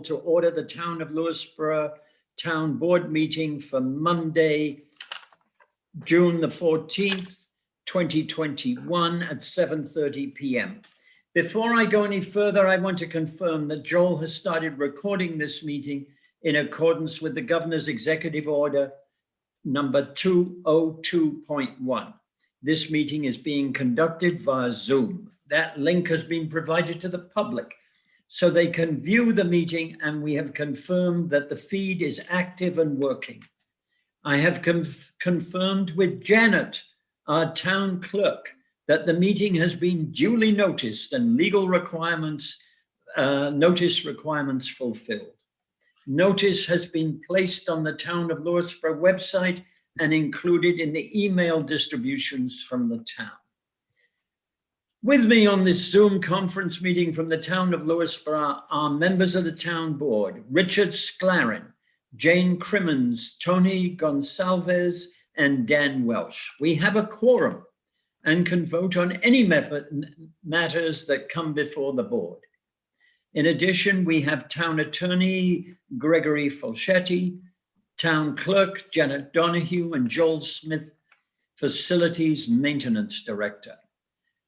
to order the Town of Lewisboro Town Board meeting for Monday, June the 14th, 2021 at 7:30 p.m. Before I go any further, I want to confirm that Joel has started recording this meeting in accordance with the Governor's Executive Order number 202.1. This meeting is being conducted via Zoom. That link has been provided to the public so they can view the meeting, and we have confirmed that the feed is active and working. I have confirmed with Janet, our town clerk, that the meeting has been duly noticed and legal requirements, notice requirements fulfilled. Notice has been placed on the Town of Lewisboro website and included in the email distributions from the town. With me on this Zoom conference meeting from the Town of Lewisboro are members of the town board, Richard Sclarin, Jane Crimmins, Tony Gonsalves, and Dan Welsh. We have a quorum and can vote on any matters that come before the board. In addition, we have Town Attorney Gregory Falchetti, Town Clerk Janet Donahue, and Joel Smith, Facilities Maintenance Director.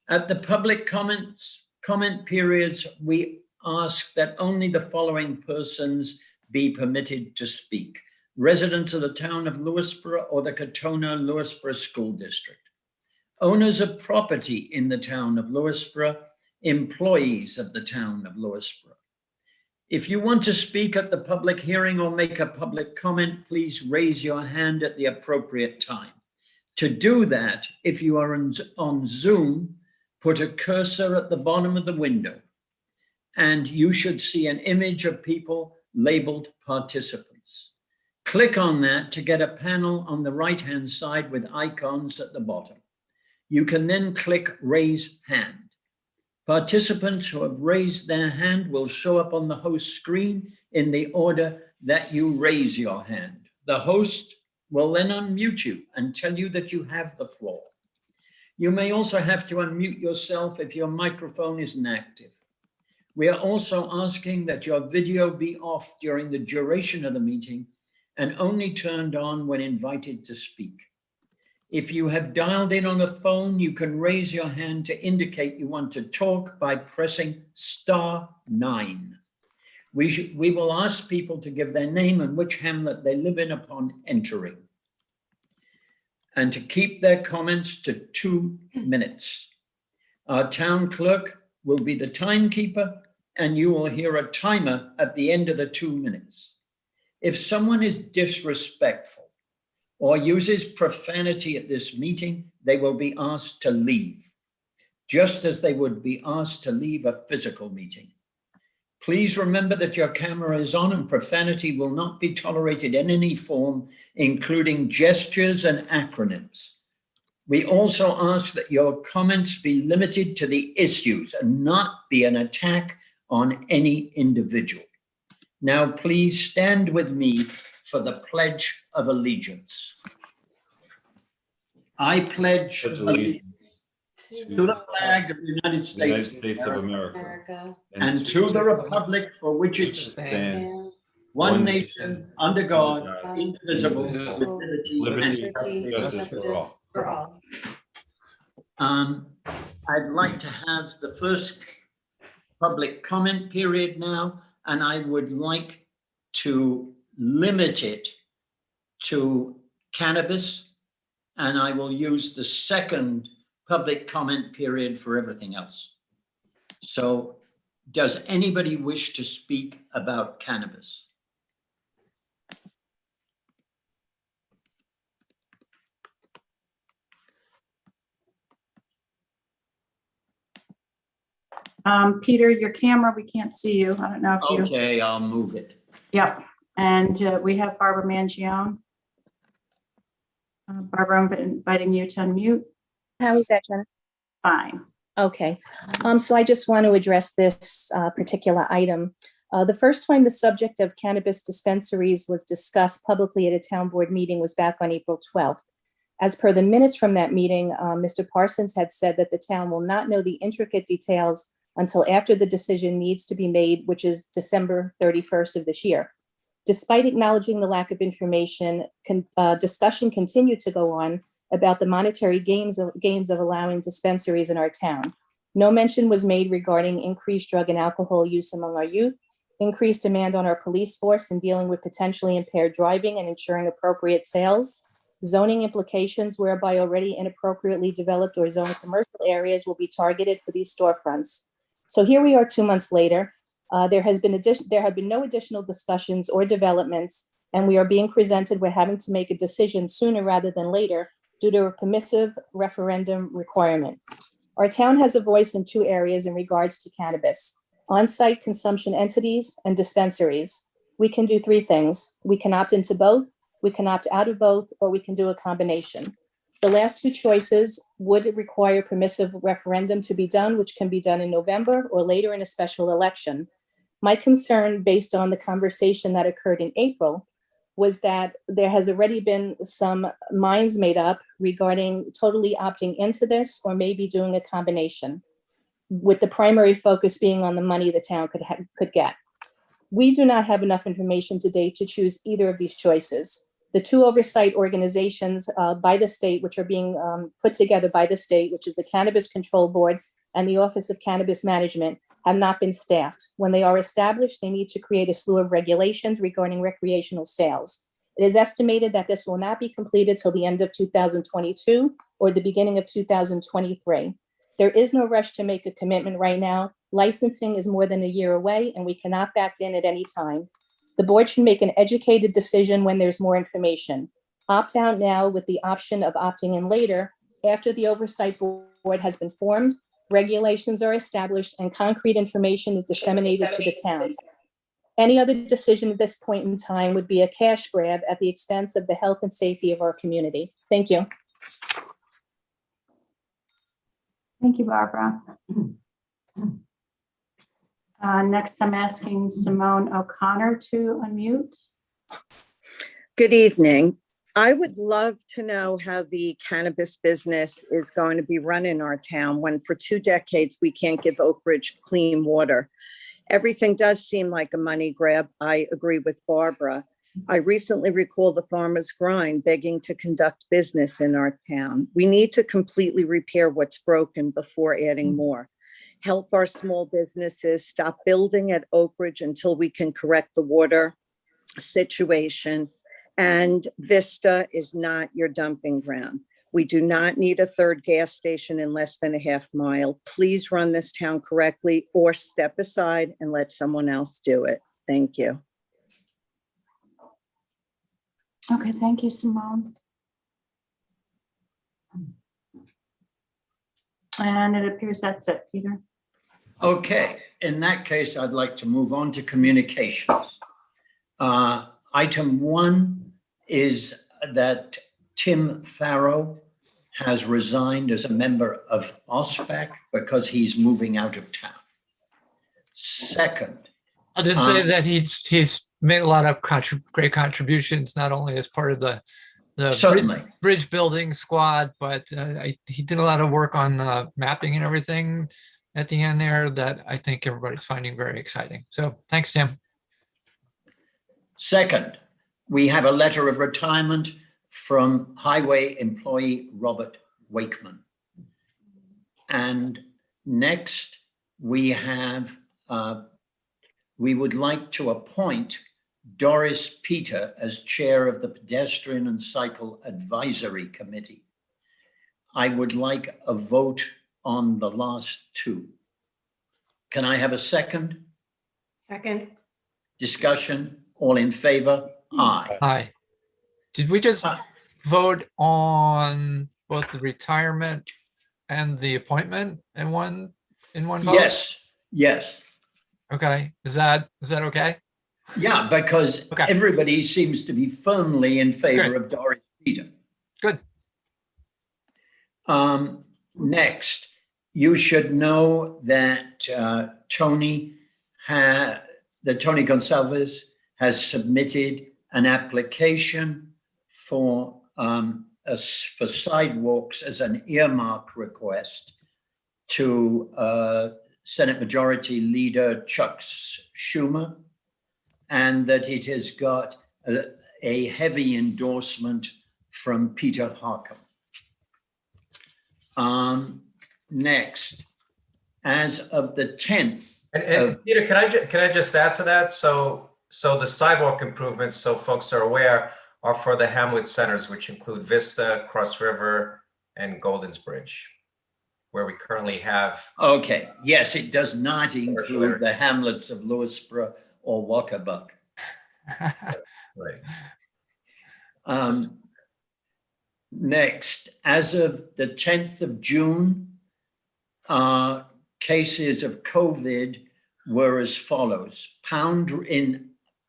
At the public comment periods, we ask that only the following persons be permitted to speak: residents of the Town of Lewisboro or the Katona-Lewisboro School District, owners of property in the Town of Lewisboro, employees of the Town of Lewisboro. If you want to speak at the public hearing or make a public comment, please raise your hand at the appropriate time. To do that, if you are on Zoom, put a cursor at the bottom of the window, and you should see an image of people labeled participants. Click on that to get a panel on the right-hand side with icons at the bottom. You can then click Raise Hand. Participants who have raised their hand will show up on the host screen in the order that you raise your hand. The host will then unmute you and tell you that you have the floor. You may also have to unmute yourself if your microphone isn't active. We are also asking that your video be off during the duration of the meeting and only turned on when invited to speak. If you have dialed in on a phone, you can raise your hand to indicate you want to talk by pressing *9. We will ask people to give their name and which hamlet they live in upon entering, and to keep their comments to 2 minutes. Our town clerk will be the timekeeper, and you will hear a timer at the end of the 2 minutes. If someone is disrespectful or uses profanity at this meeting, they will be asked to leave, just as they would be asked to leave a physical meeting. Please remember that your camera is on and profanity will not be tolerated in any form, including gestures and acronyms. We also ask that your comments be limited to the issues and not be an attack on any individual. Now, please stand with me for the Pledge of Allegiance. I pledge allegiance to the flag of the United States of America, and to the republic for which it stands, one nation, under God, indivisible, with liberty and justice for all. I'd like to have the first public comment period now, and I would like to limit it to cannabis, and I will use the second public comment period for everything else. So does anybody wish to speak about cannabis? Peter, your camera, we can't see you. I don't know if you. Okay, I'll move it. Yep. And we have Barbara Mangione. Barbara, I'm inviting you to unmute. How is that, Jenna? Fine. Okay. So I just want to address this particular item. The first time the subject of cannabis dispensaries was discussed publicly at a town board meeting was back on April 12th. As per the minutes from that meeting, Mr. Parsons had said that the town will not know the intricate details until after the decision needs to be made, which is December 31st of this year. Despite acknowledging the lack of information, discussion continued to go on about the monetary gains of allowing dispensaries in our town. No mention was made regarding increased drug and alcohol use among our youth, increased demand on our police force in dealing with potentially impaired driving and ensuring appropriate sales, zoning implications whereby already inappropriately developed or zoned commercial areas will be targeted for these storefronts. So here we are 2 months later. There have been no additional discussions or developments, and we are being presented with having to make a decision sooner rather than later due to a permissive referendum requirement. Our town has a voice in 2 areas in regards to cannabis: on-site consumption entities and dispensaries. We can do 3 things. We can opt into both, we can opt out of both, or we can do a combination. The last 2 choices would require permissive referendum to be done, which can be done in November or later in a special election. My concern, based on the conversation that occurred in April, was that there has already been some minds made up regarding totally opting into this or maybe doing a combination, with the primary focus being on the money the town could get. We do not have enough information today to choose either of these choices. The 2 oversight organizations by the state, which are being put together by the state, which is the Cannabis Control Board and the Office of Cannabis Management, have not been staffed. When they are established, they need to create a slew of regulations regarding recreational sales. It is estimated that this will not be completed till the end of 2022 or the beginning of 2023. There is no rush to make a commitment right now. Licensing is more than a year away, and we cannot back in at any time. The board should make an educated decision when there's more information. Opt out now with the option of opting in later after the oversight board has been formed, regulations are established, and concrete information is disseminated to the town. Any other decision at this point in time would be a cash grab at the expense of the health and safety of our community. Thank you. Thank you, Barbara. Next, I'm asking Simone O'Connor to unmute. Good evening. I would love to know how the cannabis business is going to be run in our town when for 2 decades we can't give Oak Ridge clean water. Everything does seem like a money grab. I agree with Barbara. I recently recall the Farmers Grind begging to conduct business in our town. We need to completely repair what's broken before adding more. Help our small businesses, stop building at Oak Ridge until we can correct the water situation. And Vista is not your dumping ground. We do not need a 3rd gas station in less than a half mile. Please run this town correctly or step aside and let someone else do it. Thank you. Okay, thank you, Simone. And it appears that's it, Peter. Okay, in that case, I'd like to move on to communications. Item 1 is that Tim Farrow has resigned as a member of OSPAC because he's moving out of town. Second, I'll just say that he's made a lot of great contributions, not only as part of the certainly bridge building squad, but he did a lot of work on mapping and everything at the end there that I think everybody's finding very exciting. So thanks, Tim. Second, we have a letter of retirement from highway employee Robert Wakeman. And next, we have, we would like to appoint Doris Peter as chair of the Pedestrian and Cycle Advisory Committee. I would like a vote on the last 2. Can I have a second? Second. Discussion, all in favor? Aye. Aye. Did we just vote on both the retirement and the appointment in one vote? Yes. Okay. Is that okay? Yeah, because Okay. everybody seems to be firmly in favor of Doris Peter. Good. Next, you should know that Tony Gonsalves has submitted an application for sidewalks as an earmark request to Senate Majority Leader Chuck Schumer, and that it has got a heavy endorsement from Peter Harcum. Next, as of the 10th. And Peter, can I just add to that? So the sidewalk improvements, so folks are aware, are for the hamlet centers, which include Vista, Cross River, and Golden's Bridge, where we currently have. Okay, yes, it does not include the hamlets of Lewisboro or Walkerbuck. Right. Next, as of the 10th of June, cases of COVID were as follows.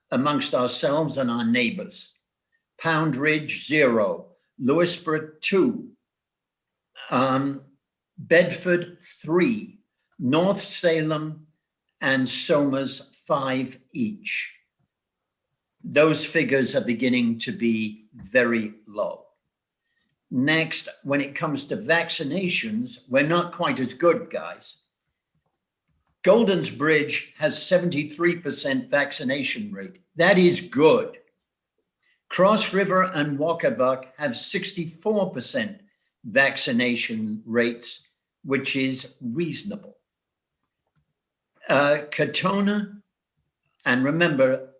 Amongst ourselves and our neighbors. Pound Ridge, 0. Lewisboro, 2. Bedford, 3. North Salem and Somers, 5 each. Those figures are beginning to be very low. Next, when it comes to vaccinations, we're not quite as good, guys. Golden's Bridge has 73% vaccination rate. That is good. Cross River and Walkerbuck have 64% vaccination rates, which is reasonable. Katona, and remember,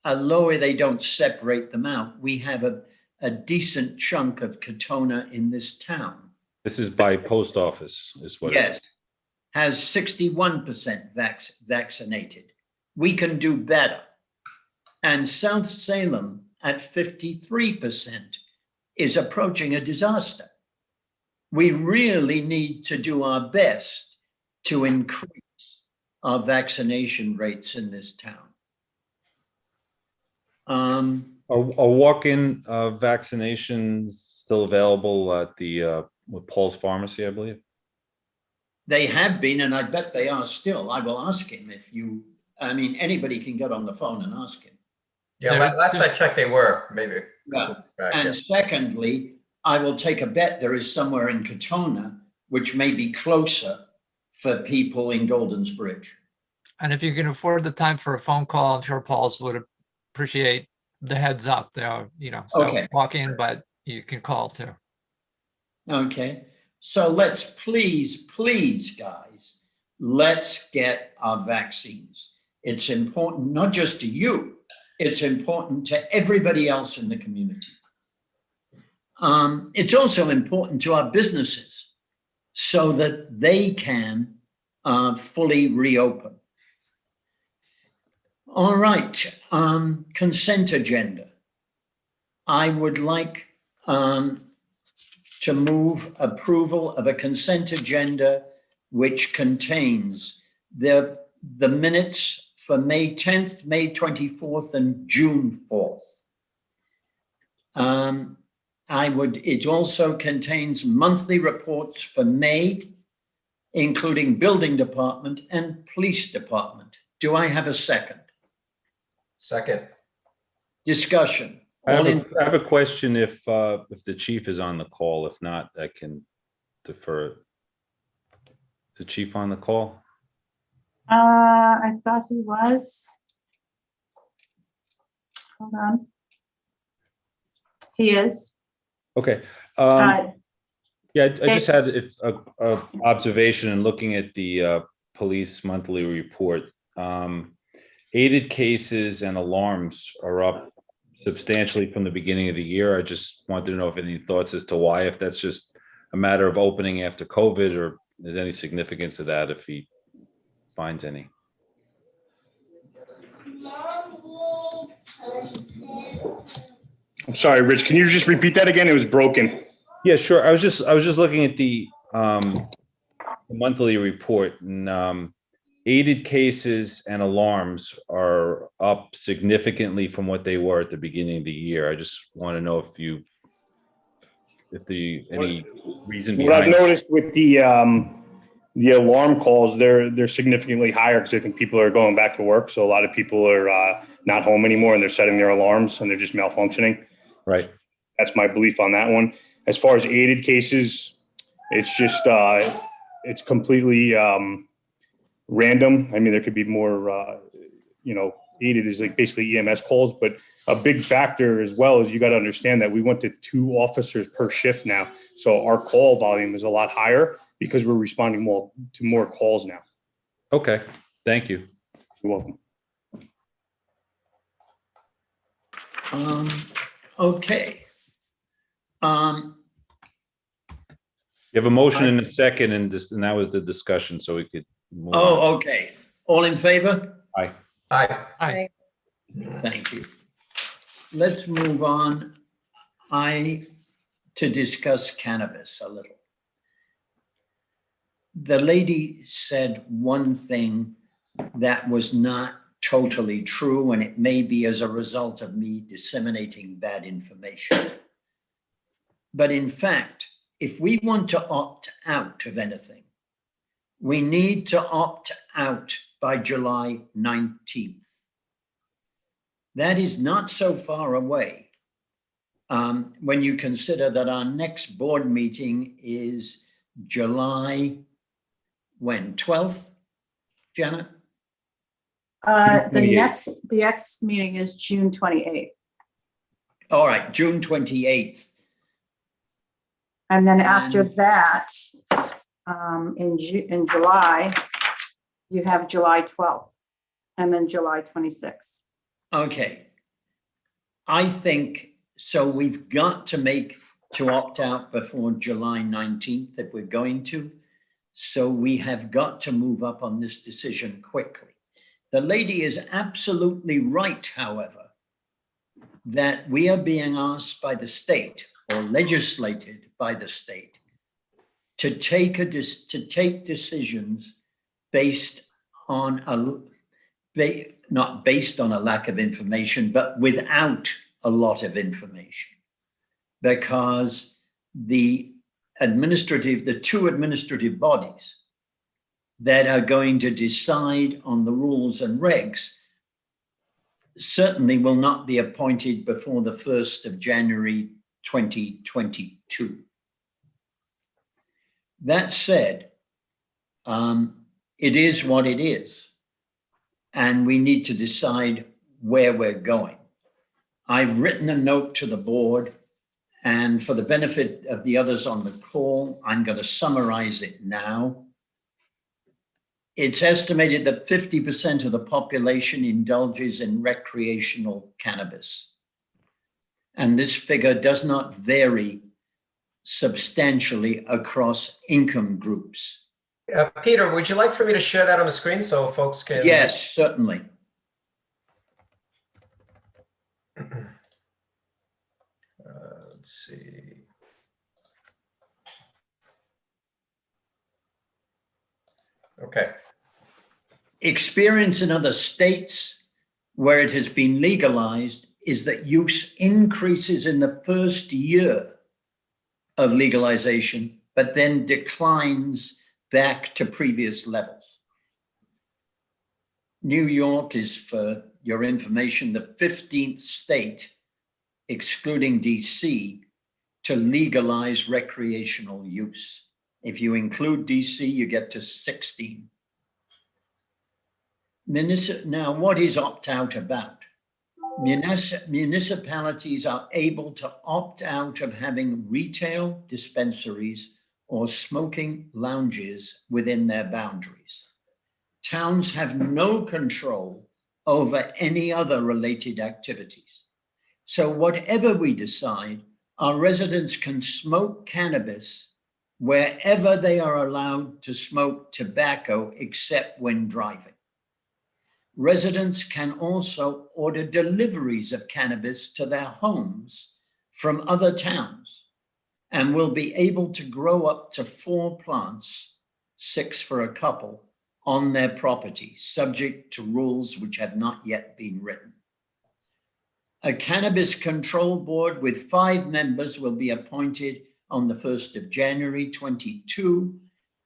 although they don't separate them out, we have a decent chunk of Katona in this town. This is by post office, is what Yes, it's. has 61% vaccinated. We can do better. And South Salem at 53% is approaching a disaster. We really need to do our best to increase our vaccination rates in this town. Are walk-in vaccinations still available at the with Paul's Pharmacy, I believe? They have been, and I bet they are still. I will ask him anybody can get on the phone and ask him. Yeah, last I checked, they were maybe a couple Yeah. weeks back. And Yeah. secondly, I will take a bet there is somewhere in Katona, which may be closer for people in Golden's Bridge. And if you can afford the time for a phone call, I'm sure Paul's would appreciate the heads up there, so Okay. walk in, but you can call too. Okay, so let's please, guys, let's get our vaccines. It's important, not just to you, it's important to everybody else in the community. It's also important to our businesses so that they can fully reopen. All right, consent agenda. I would like to move approval of a consent agenda which contains the minutes for May 10th, May 24th, and June 4th. It also contains monthly reports for May, including building department and police department. Do I have a second? Second. Discussion. I have a question if the chief is on the call. If not, I can defer it. Is the chief on the call? I thought he was. Hold on. He is. Okay. Uh, Yeah, I just had a observation in looking at the police monthly report. Aided cases and alarms are up substantially from the beginning of the year. I just wanted to know if any thoughts as to why, if that's just a matter of opening after COVID, or there's any significance to that if he finds any. I'm sorry, Rich, can you just repeat that again? It was broken. Yeah, sure. I was just looking at the monthly report, and aided cases and alarms are up significantly from what they were at the beginning of the year. I just want to know if any reason What I've behind it. noticed with the alarm calls, they're significantly higher because I think people are going back to work. So a lot of people are not home anymore and they're setting their alarms and they're just malfunctioning. Right. That's my belief on that one. As far as aided cases, it's just it's completely random. I mean, there could be more, aided is like basically EMS calls, but a big factor as well is you got to understand that we went to 2 officers per shift now. So our call volume is a lot higher because we're responding more to more calls now. Okay, thank you. You're welcome. Okay. You have a motion and a second, and that was the discussion, so we could move on. Oh, okay. All in favor? Aye. Aye. Aye. Thank you. Let's move on. To discuss cannabis a little. The lady said one thing that was not totally true, and it may be as a result of me disseminating bad information. But in fact, if we want to opt out of anything, we need to opt out by July 19th. That is not so far away when you consider that our next board meeting is July, when, 12th, Janet? The next meeting is June 28th. All right, June 28th. And then after And- that, in July, you have July 12th and then July 26th. Okay. I think, so we've got to opt out before July 19th if we're going to. So we have got to move up on this decision quickly. The lady is absolutely right, however, that we are being asked by the state or legislated by the state to take decisions based on not based on a lack of information, but without a lot of information, because the two administrative bodies that are going to decide on the rules and regs certainly will not be appointed before the 1st of January 2022. That said, it is what it is, and we need to decide where we're going. I've written a note to the board, and for the benefit of the others on the call, I'm going to summarize it now. It's estimated that 50% of the population indulges in recreational cannabis. And this figure does not vary substantially across income groups. Peter, would you like for me to share that on the screen so folks can? Yes, certainly. Let's see. Okay. Experience in other states where it has been legalized is that use increases in the first year of legalization, but then declines back to previous levels. New York is, for your information, the 15th state, excluding DC, to legalize recreational use. If you include DC, you get to 16. Now, what is opt-out about? Municipalities are able to opt out of having retail dispensaries or smoking lounges within their boundaries. Towns have no control over any other related activities. So whatever we decide, our residents can smoke cannabis wherever they are allowed to smoke tobacco, except when driving. Residents can also order deliveries of cannabis to their homes from other towns and will be able to grow up to 4 plants, 6 for a couple, on their property, subject to rules which have not yet been written. A cannabis control board with 5 members will be appointed on the 1st of January 22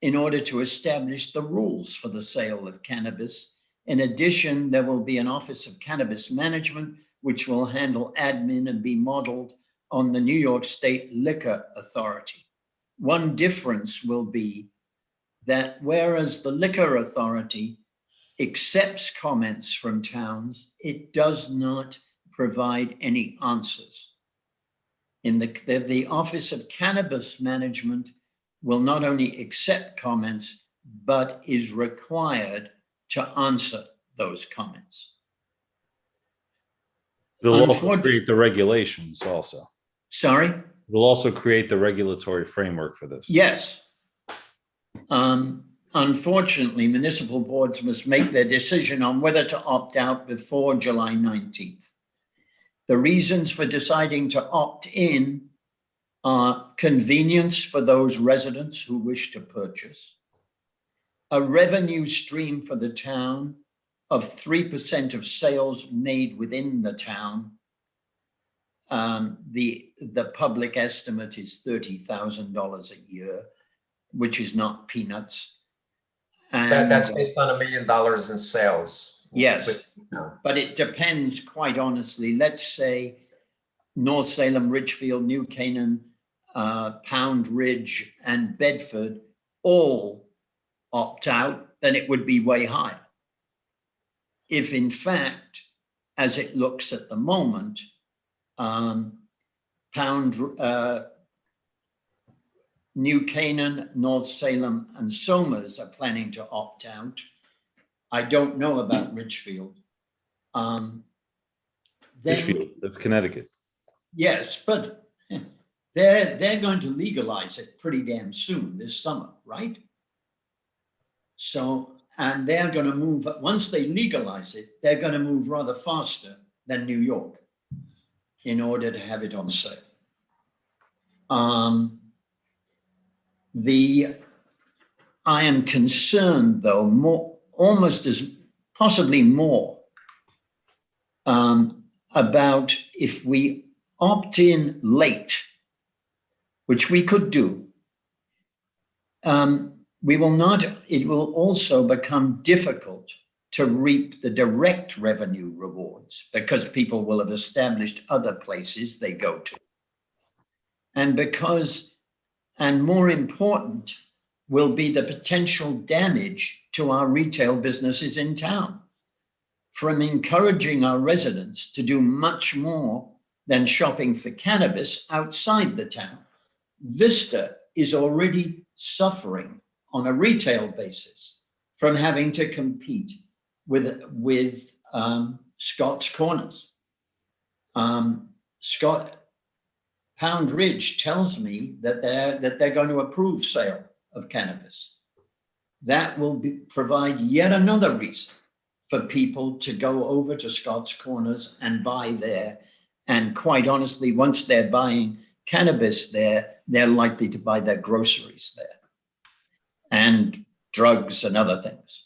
in order to establish the rules for the sale of cannabis. In addition, there will be an Office of Cannabis Management, which will handle admin and be modeled on the New York State Liquor Authority. One difference will be that whereas the liquor authority accepts comments from towns, it does not provide any answers. In the Office of Cannabis Management will not only accept comments, but is required to answer those comments. It'll also Unfortunately- create the regulations also. Sorry? It'll also create the regulatory framework for this. Yes. Unfortunately, municipal boards must make their decision on whether to opt out before July 19th. The reasons for deciding to opt in are convenience for those residents who wish to purchase, a revenue stream for the town of 3% of sales made within the town. The public estimate is $30,000 a year, which is not peanuts. And That's based on $1 million in sales. yes, but it depends, quite honestly. Let's say North Salem, Ridgefield, New Canaan, Pound Ridge, and Bedford all opt out, then it would be way higher. If in fact, as it looks at the moment, New Canaan, North Salem, and Somers are planning to opt out. I don't know about Ridgefield. Ridgefield, that's Connecticut. Yes, but they're going to legalize it pretty damn soon this summer, right? So, and they're going to move, once they legalize it, they're going to move rather faster than New York in order to have it on sale. I am concerned, though, more, almost as possibly more, about if we opt in late, which we could do, we will not, it will also become difficult to reap the direct revenue rewards because people will have established other places they go to. And because, and more important, will be the potential damage to our retail businesses in town from encouraging our residents to do much more than shopping for cannabis outside the town. Vista is already suffering on a retail basis from having to compete with Scott's Corners. Pound Ridge tells me that they're going to approve sale of cannabis. That will provide yet another reason for people to go over to Scott's Corners and buy there. And quite honestly, once they're buying cannabis there, they're likely to buy their groceries there and drugs and other things.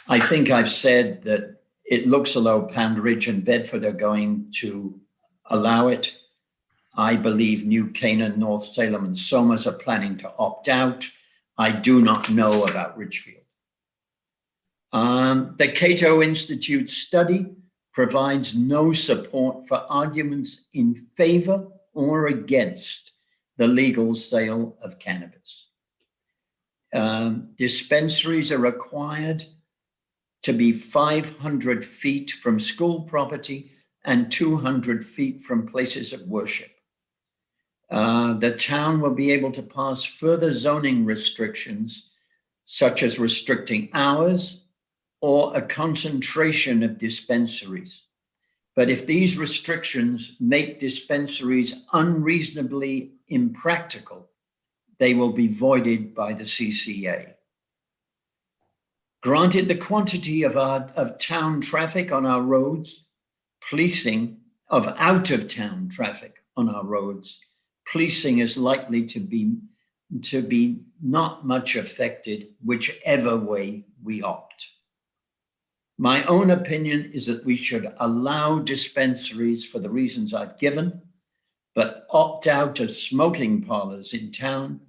I think I've said that it looks as though Pound Ridge and Bedford are going to allow it. I believe New Canaan, North Salem, and Somers are planning to opt out. I do not know about Ridgefield. The Cato Institute study provides no support for arguments in favor or against the legal sale of cannabis. Dispensaries are required to be 500 feet from school property and 200 feet from places of worship. The town will be able to pass further zoning restrictions, such as restricting hours or a concentration of dispensaries. But if these restrictions make dispensaries unreasonably impractical, they will be voided by the CCA. Granted the quantity of town traffic on our roads, policing of out-of-town traffic on our roads, policing is likely to be not much affected whichever way we opt. My own opinion is that we should allow dispensaries for the reasons I've given, but opt out of smoking parlors in town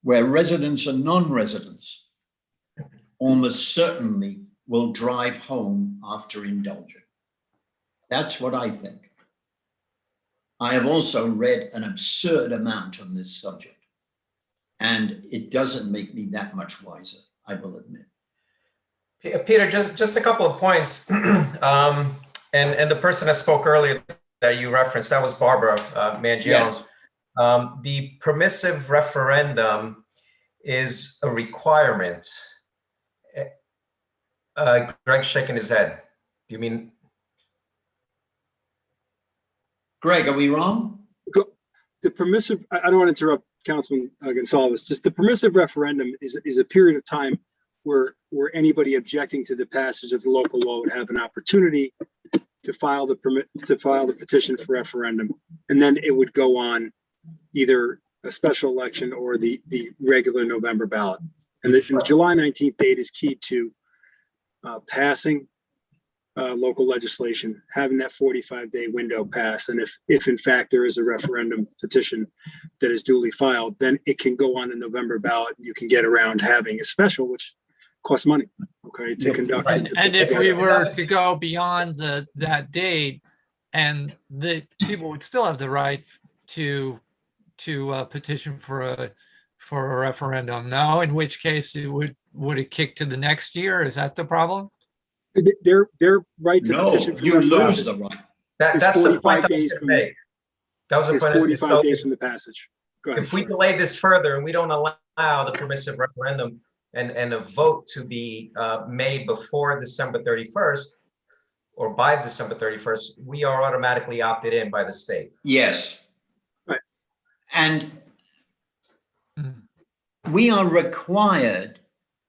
where residents and non-residents almost certainly will drive home after indulging. That's what I think. I have also read an absurd amount on this subject. And it doesn't make me that much wiser, I will admit. Peter, just a couple of points. And the person that spoke earlier that you referenced, that was Barbara Mangione. Yes. The permissive referendum is a requirement. Greg's shaking his head. Do you mean? Greg, are we wrong? The permissive, I don't want to interrupt Councilman Gonsalves, just the permissive referendum is a period of time where anybody objecting to the passage of the local law would have an opportunity to file the petition for referendum. And then it would go on either a special election or the regular November ballot. And the July 19th date is key to passing local legislation, having that 45-day window pass. And if in fact there is a referendum petition that is duly filed, then it can go on the November ballot. You can get around having a special, which costs money, okay, to conduct. Right. And if we were to go beyond that date, and the people would still have the right to petition for a referendum. No, in which case would it kick to the next year? Is that the problem? Their right to No, petition for you referendum lose the right. That's the point I was 45 days going to from- make. That was the is point. 45 days from the passage. Go ahead. If we delay this further and we don't allow the permissive referendum and a vote to be made before December 31st or by December 31st, we are automatically opted in by the state. Yes. Right. And Mm. we are required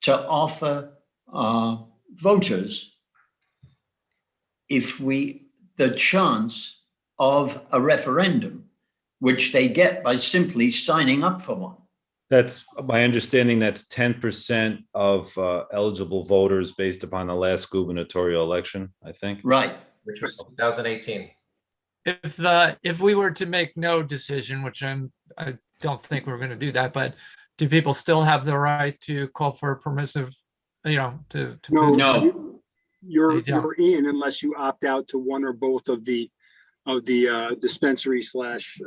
to offer our voters the chance of a referendum, which they get by simply signing up for one. That's my understanding. That's 10% of eligible voters based upon the last gubernatorial election, I think. Right. Which was 2018. If we were to make no decision, which I don't think we're going to do that, but do people still have the right to call for a permissive, to No. You're They don't. you're in unless you opt out to one or both of the dispensary /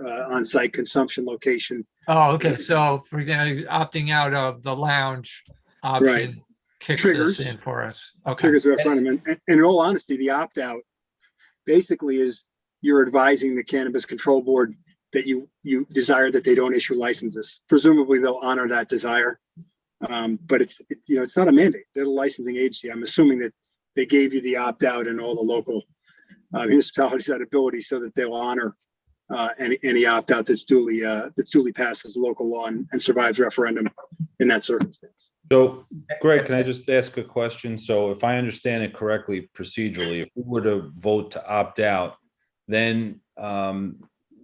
on-site consumption location. Oh, okay. So for example, opting out of the lounge option kicks Triggers. this in for us. Okay. Triggers a referendum. And in all honesty, the opt-out basically is you're advising the Cannabis Control Board that you desire that they don't issue licenses. Presumably they'll honor that desire. But it's not a mandate. They're the licensing agency. I'm assuming that they gave you the opt-out and all the local municipalities that ability so that they'll honor any opt-out that's duly passed as a local law and survives referendum in that circumstance. So, Greg, can I just ask a question? So if I understand it correctly procedurally, if we were to vote to opt out, then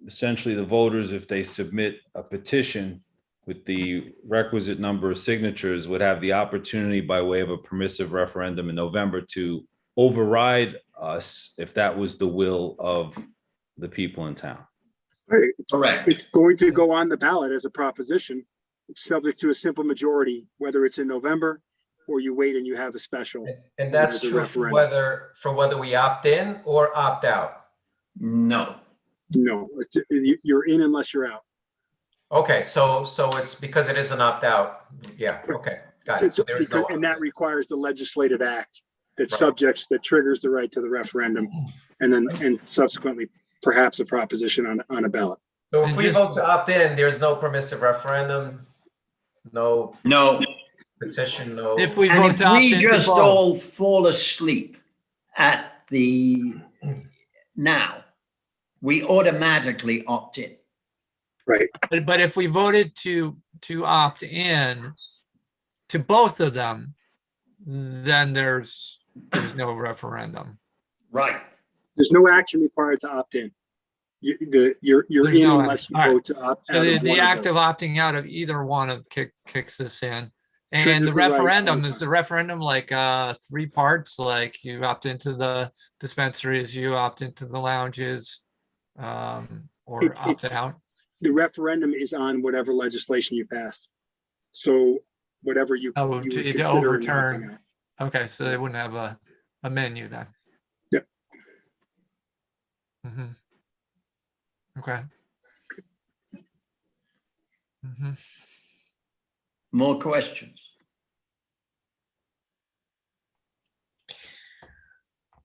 essentially the voters, if they submit a petition with the requisite number of signatures, would have the opportunity by way of a permissive referendum in November to override us if that was the will of the people in town. Right. Correct. It's going to go on the ballot as a proposition, subject to a simple majority, whether it's in November or you wait and you have a special. And that's As a true for referendum. whether we opt in or opt out. No. No, you're in unless you're out. Okay, so it's because it is an opt out. Yeah, okay, got it. So there is no. And that requires the legislative act that Right. that triggers the right to the referendum and subsequently perhaps a proposition on a ballot. So if And we just- vote to opt in, there's no permissive referendum, no No. petition, no. If we And vote if to opt we into just both, all fall asleep at the now, we automatically opt in. Right. but if we voted to opt in to both of them, then there's no referendum. Right. There's no action required to opt in. You're There's in no unless action. you All right. vote to opt So out. the, of the one of act those. of opting out of either one of kicks this in. And Triggers the the right referendum, on is the referendum like 3 parts, like you opt into the dispensaries, you opt into the lounges, or It- opt out? The referendum is on whatever legislation you passed. So whatever you Oh, would to consider in overturn. opting out. Okay, so they wouldn't have a menu then. Yep. Mm-hmm. Okay. Mm-hmm. More questions?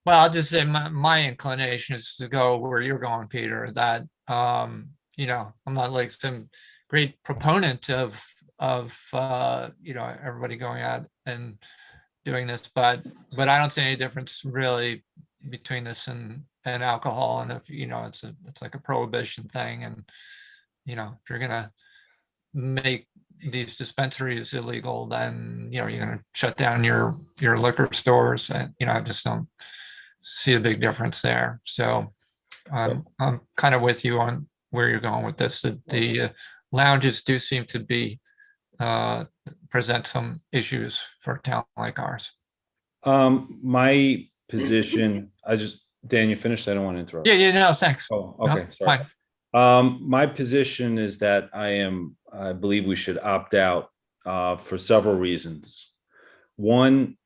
Well, I'll just say my inclination is to go where you're going, Peter, that, you know, I'm not like some great proponent of, you know, everybody going out and doing this, but I don't see any difference really between this and alcohol. And if, you know, it's like a prohibition thing. And, you know, if you're gonna make these dispensaries illegal, then, you know, you're gonna shut down your liquor stores. And, you know, I just don't see a big difference there. So I'm kind of with you on where you're going with this. That the lounges do seem to be present some issues for a town like ours. My position, Dan, you finished? I don't want to interrupt. Yeah, no, thanks. Oh, No, okay, sorry. fine. My position is that I believe we should opt out for several reasons. One,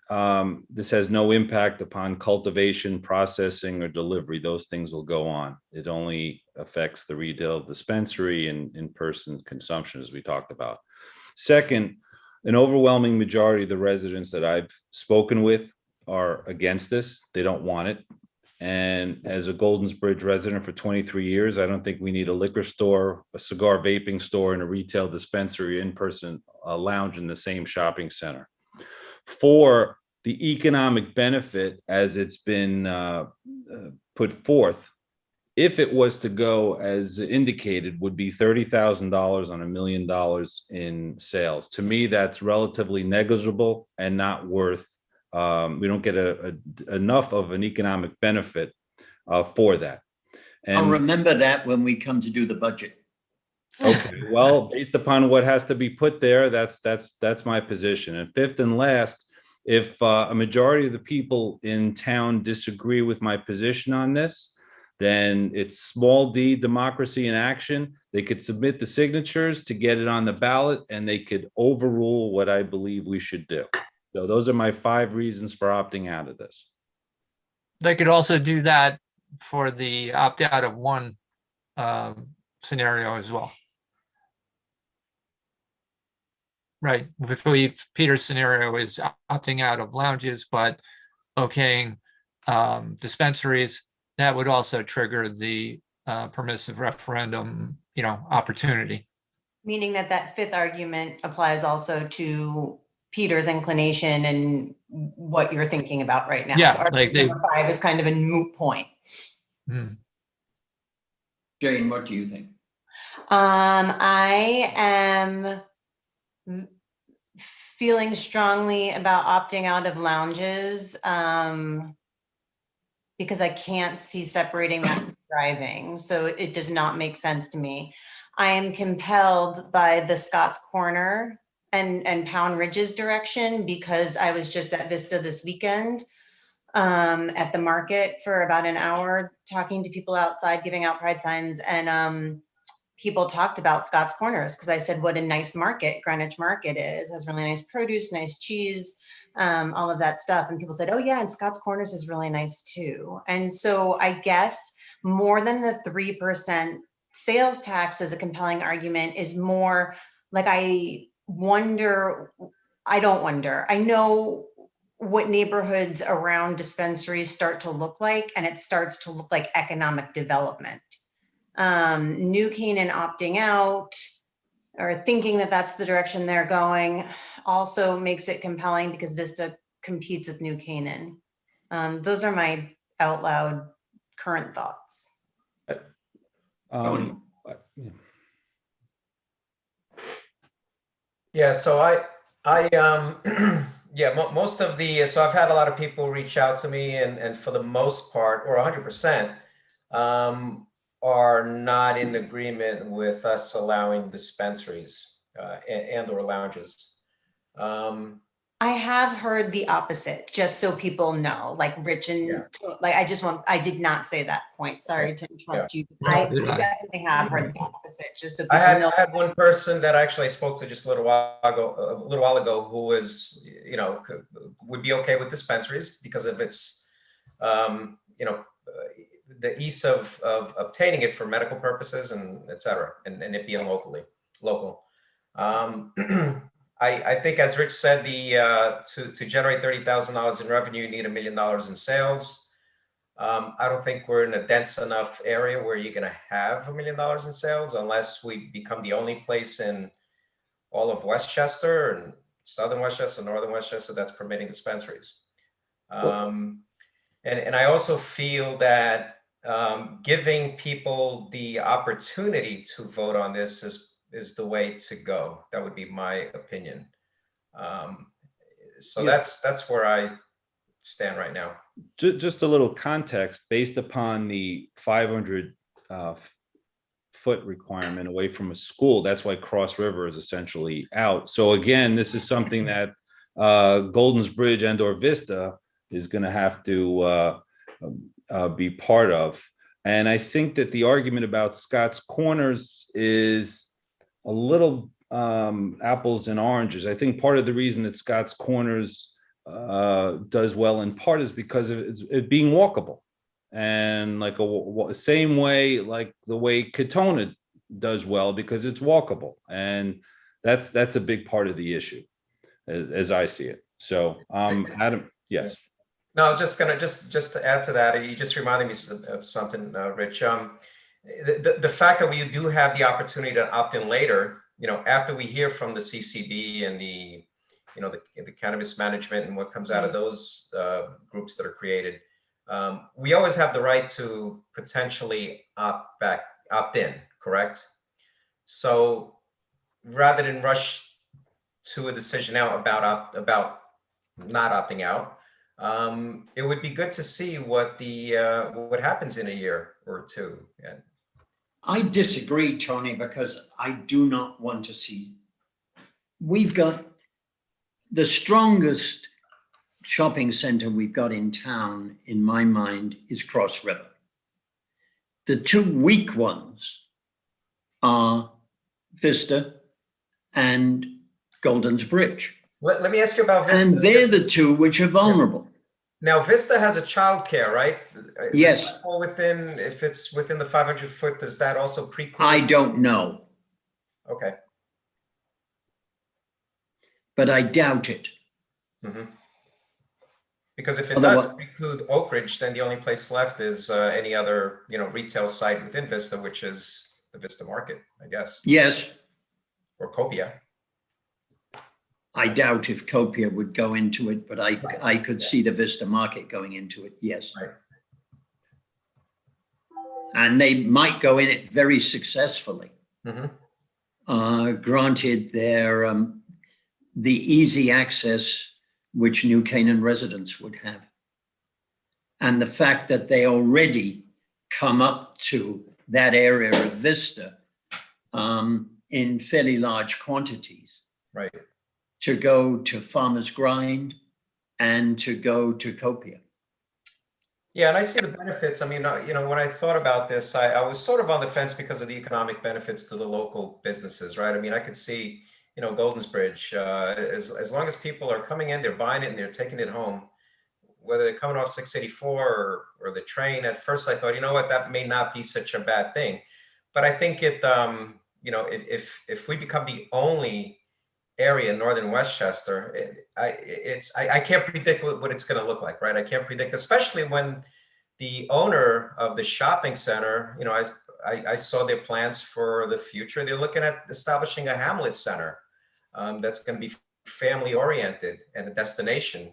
this has no impact upon cultivation, processing, or delivery. Those things will go on. It only affects the retail dispensary and in-person consumption, as we talked about. Second, an overwhelming majority of the residents that I've spoken with are against this. They don't want it. And as a Goldensbridge resident for 23 years, I don't think we need a liquor store, a cigar vaping store, and a retail dispensary, in-person lounge in the same shopping center. For the economic benefit, as it's been put forth, if it was to go as indicated, would be $30,000 on $1 million in sales. To me, that's relatively negligible and not worth. We don't get enough of an economic benefit for that. And I'll remember that when we come to do the budget. okay, well, based upon what has to be put there, that's my position. And fifth and last, if a majority of the people in town disagree with my position on this, then it's small d democracy in action. They could submit the signatures to get it on the ballot, and they could overrule what I believe we should do. So those are my 5 reasons for opting out of this. They could also do that for the opt out of one scenario as well. Right. If Peter's scenario is opting out of lounges, but okaying dispensaries, that would also trigger the permissive referendum, you know, opportunity. Meaning that fifth argument applies also to Peter's inclination and what you're thinking about right now. Yeah, So like number 5 is kind of a moot point. Jane, what do you think? I am feeling strongly about opting out of lounges because I can't see separating that from driving. So it does not make sense to me. I am compelled by the Scott's Corner and Pound Ridge's direction because I was just at Vista this weekend at the market for about an hour talking to people outside, giving out pride signs, and people talked about Scott's Corners because I said what a nice market Greenwich Market is. It has really nice produce, nice cheese, all of that stuff. And people said, oh yeah, and Scott's Corners is really nice too. And so I guess more than the 3% sales tax as a compelling argument is more like I know what neighborhoods around dispensaries start to look like, and it starts to look like economic development. New Canaan opting out or thinking that that's the direction they're going also makes it compelling because Vista competes with New Canaan. Those are my out loud current thoughts. Yeah, so most of so I've had a lot of people reach out to me and for the most part, or 100%, are not in agreement with us allowing dispensaries and or lounges. I have heard the opposite, just so people know, like Rich and like, I did not say that point. Sorry to interrupt you. I definitely have heard the opposite, just so people know. I had one person that actually I spoke to just a little while ago who was, you know, would be okay with dispensaries because of its, you know, the ease of obtaining it for medical purposes and et cetera, and it being local. I think, as Rich said, to generate $30,000 in revenue, you need $1 million in sales. I don't think we're in a dense enough area where you're going to have $1 million in sales unless we become the only place in all of Westchester and southern Westchester, northern Westchester that's permitting dispensaries. And I also feel that giving people the opportunity to vote on this is the way to go. That would be my opinion. So Yeah. that's where I stand right now. Just a little context, based upon the 500 foot requirement away from a school, that's why Cross River is essentially out. So again, this is something that Golden's Bridge and or Vista is going to have to be part of. And I think that the argument about Scott's Corners is a little apples and oranges. I think part of the reason that Scott's Corners does well in part is because of it being walkable, and like a same way like the way Katona does well because it's walkable, and that's a big part of the issue as I see it. So Adam, yes. No, I was just gonna just to add to that, you just reminded me of something, Rich. The fact that we do have the opportunity to opt in later, after we hear from the CCB and the cannabis management and what comes out of those groups that are created, we always have the right to potentially opt in, correct? So rather than rush to a decision now about not opting out, it would be good to see what happens in a year or two. Yeah. I disagree, Tony, because I do not want to see. We've got the strongest shopping center we've got in town, in my mind, is Cross River. The two weak ones are Vista and Golden's Bridge. Let me ask you about Vista. And they're the two which are vulnerable. Now, Vista has a childcare, right? Yes. If it's within the 500 foot, does that also preclude? I don't know, Okay. but I doubt it. Mm-hmm. Because if it does preclude Oak Ridge, then the only place left is any other, retail site within Vista, which is the Vista Market, I guess. Yes, Or Copia. I doubt if Copia would go into it, but I could see the Vista Market going into it, yes. Right. And they might go in it very successfully. Mm-hmm. Granted, they're the easy access which New Canaan residents would have. And the fact that they already come up to that area of Vista in fairly large quantities. Right. To go to Farmer's Grind and to go to Copia. Yeah, and I see the benefits. I mean, when I thought about this, I was sort of on the fence because of the economic benefits to the local businesses, right? I mean, I could see, Golden's Bridge, as long as people are coming in, they're buying it and they're taking it home, whether they're coming off 684 or the train. At first I thought, that may not be such a bad thing. But I think it, if we become the only area in northern Westchester, I can't predict what it's going to look like, right? I can't predict, especially when the owner of the shopping center, I saw their plans for the future. They're looking at establishing a Hamlet Center that's going to be family oriented and a destination.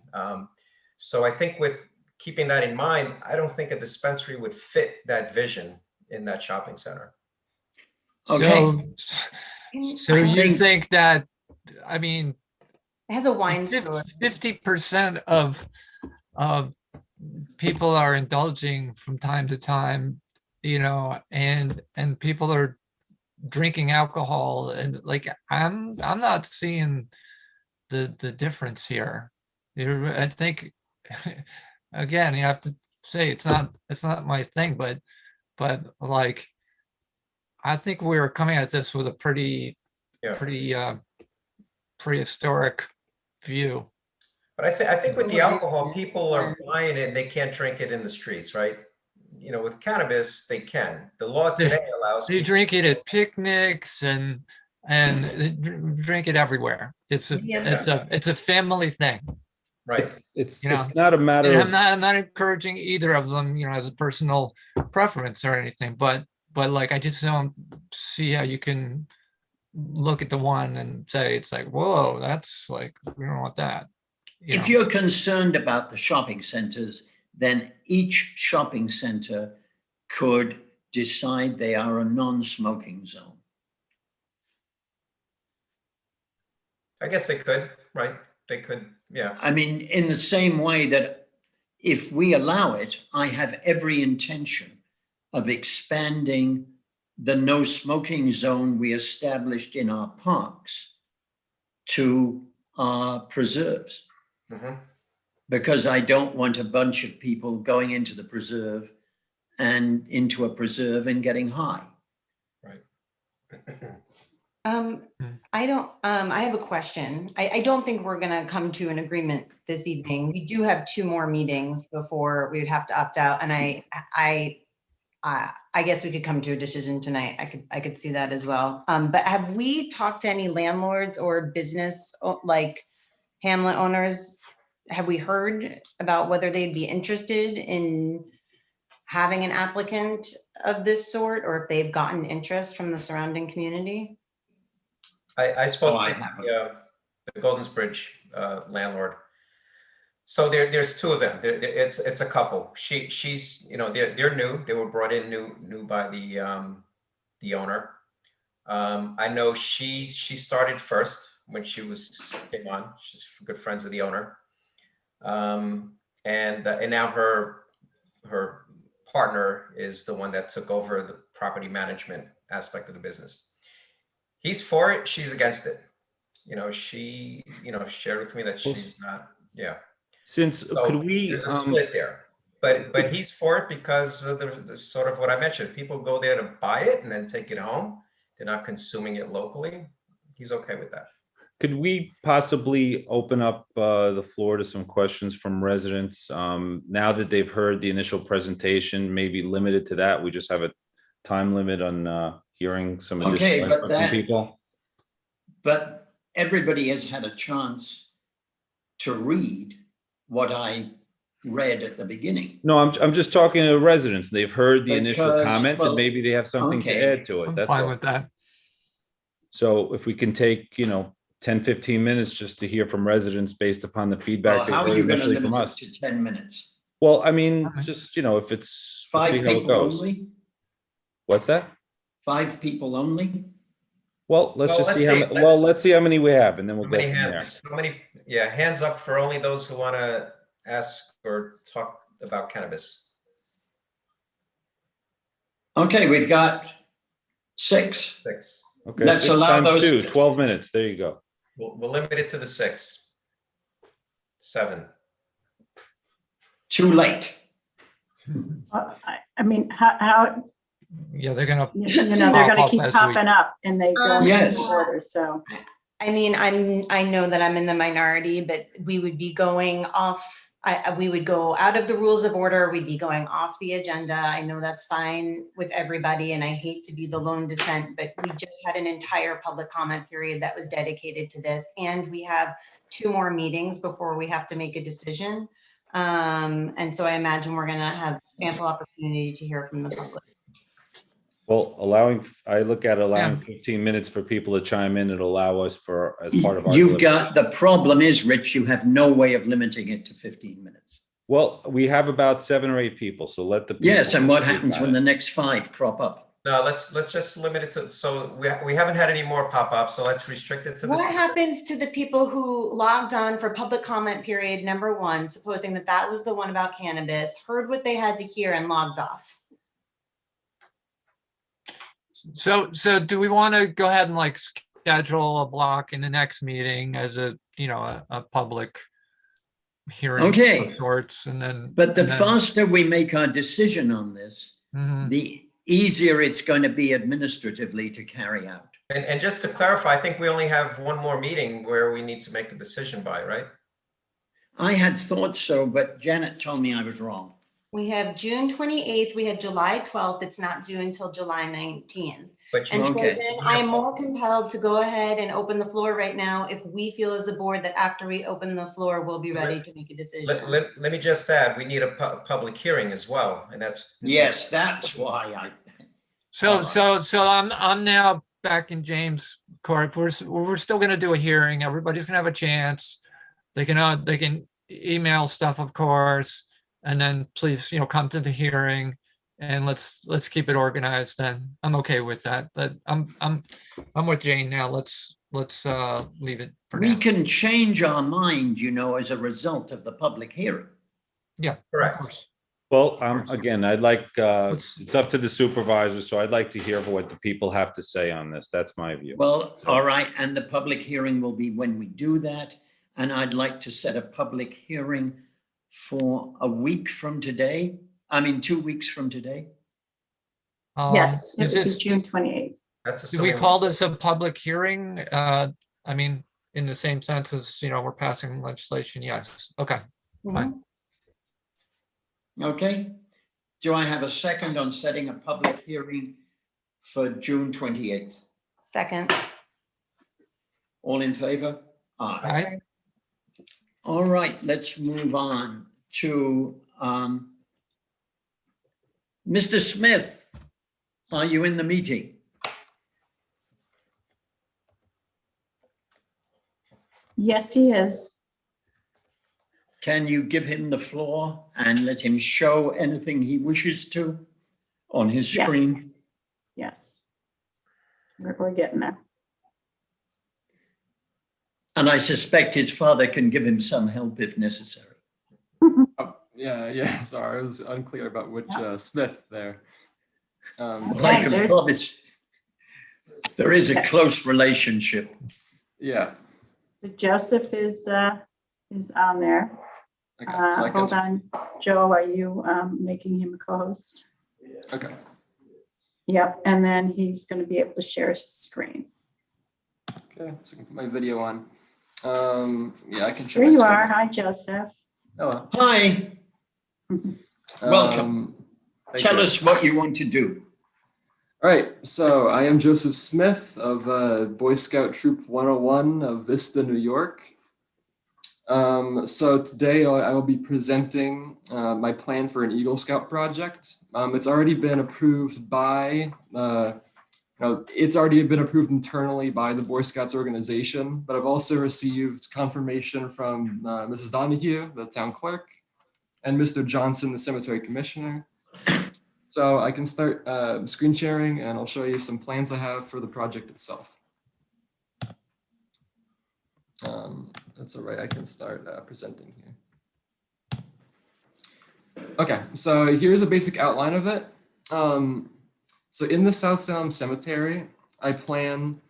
So I think with keeping that in mind, I don't think a dispensary would fit that vision in that shopping center. Okay. So you think that, I mean, It has a wine store. 50% of people are indulging from time to time, and people are drinking alcohol, and like I'm not seeing the difference here. I think again, you have to say it's not my thing, but like I think we're coming at this with a pretty prehistoric view. But I think with the alcohol, people are buying it and they can't drink it in the streets, right? With cannabis, they can. The law today allows you drink it at picnics and and drink it everywhere. It's a family thing. Right. It's You know, not a matter And of, I'm not encouraging either of them, as a personal preference or anything, but like, I just don't see how you can look at the one and say, it's like, whoa, that's like, we don't want that. If you're concerned about the shopping centers, then each shopping center could decide they are a non-smoking zone. I guess they could, right? They could, yeah. I mean, in the same way that if we allow it, I have every intention of expanding the no smoking zone we established in our parks to our preserves. Mhm. Because I don't want a bunch of people going into the preserve and into a preserve and getting high. Right. I have a question. I don't think we're gonna come to an agreement this evening. We do have 2 more meetings before we would have to opt out, and I guess we could come to a decision tonight. I could see that as well. But have we talked to any landlords or business, like hamlet owners? Have we heard about whether they'd be interested in having an applicant of this sort, or if they've gotten interest from the surrounding community? I spoke I to haven't. the Goldensbridge landlord. So there's 2 of them. It's a couple. She's they're new. They were brought in new by the owner. I know she started first when she came on. She's good friends of the owner, and now her partner is the one that took over the property management aspect of the business. He's for it. She's against it. She shared with me that she's not. Yeah. since, could we, There's a split there, but he's for it because of the sort of what I mentioned. People go there to buy it and then take it home. They're not consuming it locally. He's okay with that. could we possibly open up the floor to some questions from residents? Now that they've heard the initial presentation, maybe limited to that, we just have a time limit on hearing some Okay, additional but input from people. But everybody has had a chance to read what I read at the beginning. No, I'm just talking to residents. They've heard the initial Because, comments and well, maybe they have something to okay. add to it. I'm That's fine all. with that. So if we can take, 10, 15 minutes just to hear from residents based upon the feedback Well, they how are heard you going to initially from limit it us. to 10 minutes? Well, I mean, Okay. just, if it's, we'll 5 see how it people goes. only? What's that? 5 people only? Well, let's Well, just let's see see. let's see how many we have and then we'll How go many from there. hands? How many? Yeah, hands up for only those who want to ask or talk about cannabis. Okay, we've got 6. 6. Okay, Let's 6 allow times those- 2, 12 minutes. There you go. We'll limit it to the 6. 7. Too late. I mean, how, Yeah, they're gonna. they're Pop gonna up keep as we- popping up and they go in Yes. order, so. I mean, I know that I'm in the minority, but we would be going off, we would go out of the rules of order. We'd be going off the agenda. I know that's fine with everybody, and I hate to be the lone dissent, but we just had an entire public comment period that was dedicated to this. And we have 2 more meetings before we have to make a decision. And so I imagine we're gonna have ample opportunity to hear from the public. Well, I look at allowing 15 minutes for people to chime in and allow us as part of our. You've got, the problem is, Rich, you have no way of limiting it to 15 minutes. Well, we have about 7 or 8 people, so let the. Yes, people and what speak happens on when it. the next 5 crop up? No, let's just limit it to, so we haven't had any more pop-ups, so let's restrict it to the. What happens to the people who logged on for public comment period number 1, supposing that that was the one about cannabis, heard what they had to hear and logged off? So do we want to go ahead and like schedule a block in the next meeting as a public hearing Okay. of sorts, and then. But the and then- faster we make our decision on this, Mhm. the easier it's going to be administratively to carry out. And just to clarify, I think we only have 1 more meeting where we need to make a decision by, right? I had thought so, but Janet told me I was wrong. We have June 28th, we have July 12th, it's not due until July 19th. But you, And so Okay. then I am more compelled to go ahead and open the floor right now if we feel as a board that after we open the floor, we'll be ready to make a decision. let me just add, we need a public hearing as well, and that's. Yes, that's why I, So I'm now back in James Court. We're still gonna do a hearing. Everybody's gonna have a chance. They can email stuff, of course, and then please, come to the hearing and let's keep it organized then. I'm okay with that. But I'm with Jane now. Let's leave it for we now. can change our mind, as a result of the public hearing. Yeah, of Correct. course. Well, again, I'd like, Let's- it's up to the supervisor, so I'd like to hear what the people have to say on this. That's my view. Well, all right, and the public hearing will be when we do that. And I'd like to set a public hearing for a week from today. 2 weeks from today. Yes, it Is would be this, June 28th. That's do we assuming. call this a public hearing? In the same sense as, we're passing legislation, yes. Okay. Fine. Okay. Do I have a second on setting a public hearing for June 28th? Second. All in favor? All Aye. right. All right, let's move on to Mr. Smith. Are you in the meeting? Yes, he is. Can you give him the floor and let him show anything he wishes to on his screen? Yes. Yes. We're getting there. And I suspect his father can give him some help if necessary. Yeah, sorry, I was unclear about which Smith there. Well, I can there's- promise there is a close relationship. Yeah, So Joseph is on there. okay, so I Hold can, on. Joe, are you making him a co-host? okay, Yep, and then he's going to be able to share his screen. okay, so I can put my video on. Yeah, I can share Here my you screen. are. Hi, Joseph. Hello. Hi, welcome. Thank Tell you. us what you want to do. All right, so I am Joseph Smith of Boy Scout Troop 101 of Vista, New York. So today I will be presenting my plan for an Eagle Scout project. It's already been approved by, it's already been approved internally by the Boy Scouts organization, but I've also received confirmation from Mrs. Donahue, the town clerk, and Mr. Johnson, the cemetery commissioner. So I can start screen sharing and I'll show you some plans I have for the project itself. That's all right, I can start presenting here. Okay, so here's a basic outline of it. So in the South Salem Cemetery, I plan,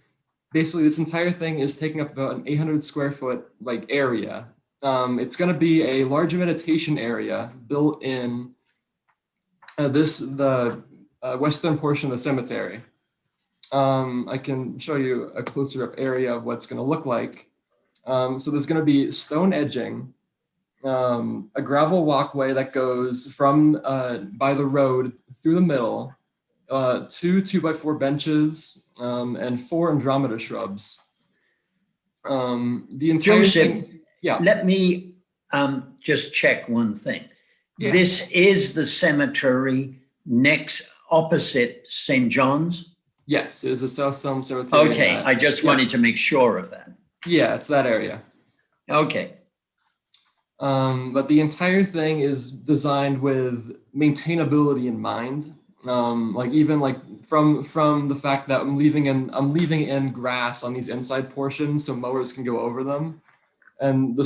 basically this entire thing is taking up about an 800 square foot area. It's gonna be a large meditation area built in the western portion of the cemetery. I can show you a closer up area of what it's gonna look like. So there's gonna be stone edging, a gravel walkway that goes from by the road through the middle, 2 2x4 benches, and 4 Andromeda shrubs. The entire Joseph, thing, yeah. let me just check one thing. Yeah. This is the cemetery next opposite St. John's? Yes, it is a South Salem Cemetery. Okay, I just yeah. wanted to make sure of that. Yeah, it's that area. Okay, But the entire thing is designed with maintainability in mind. From the fact that I'm leaving in grass on these inside portions so mowers can go over them, and the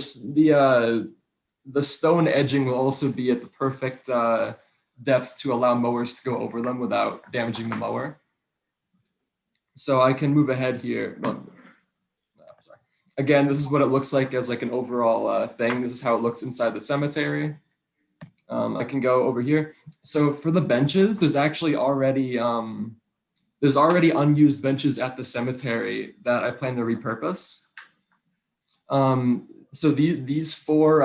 stone edging will also be at the perfect depth to allow mowers to go over them without damaging the mower. So I can move ahead here. Sorry. Again, this is what it looks like as an overall thing. This is how it looks inside the cemetery. I can go over here. So for the benches, there's already unused benches at the cemetery that I plan to repurpose. So these four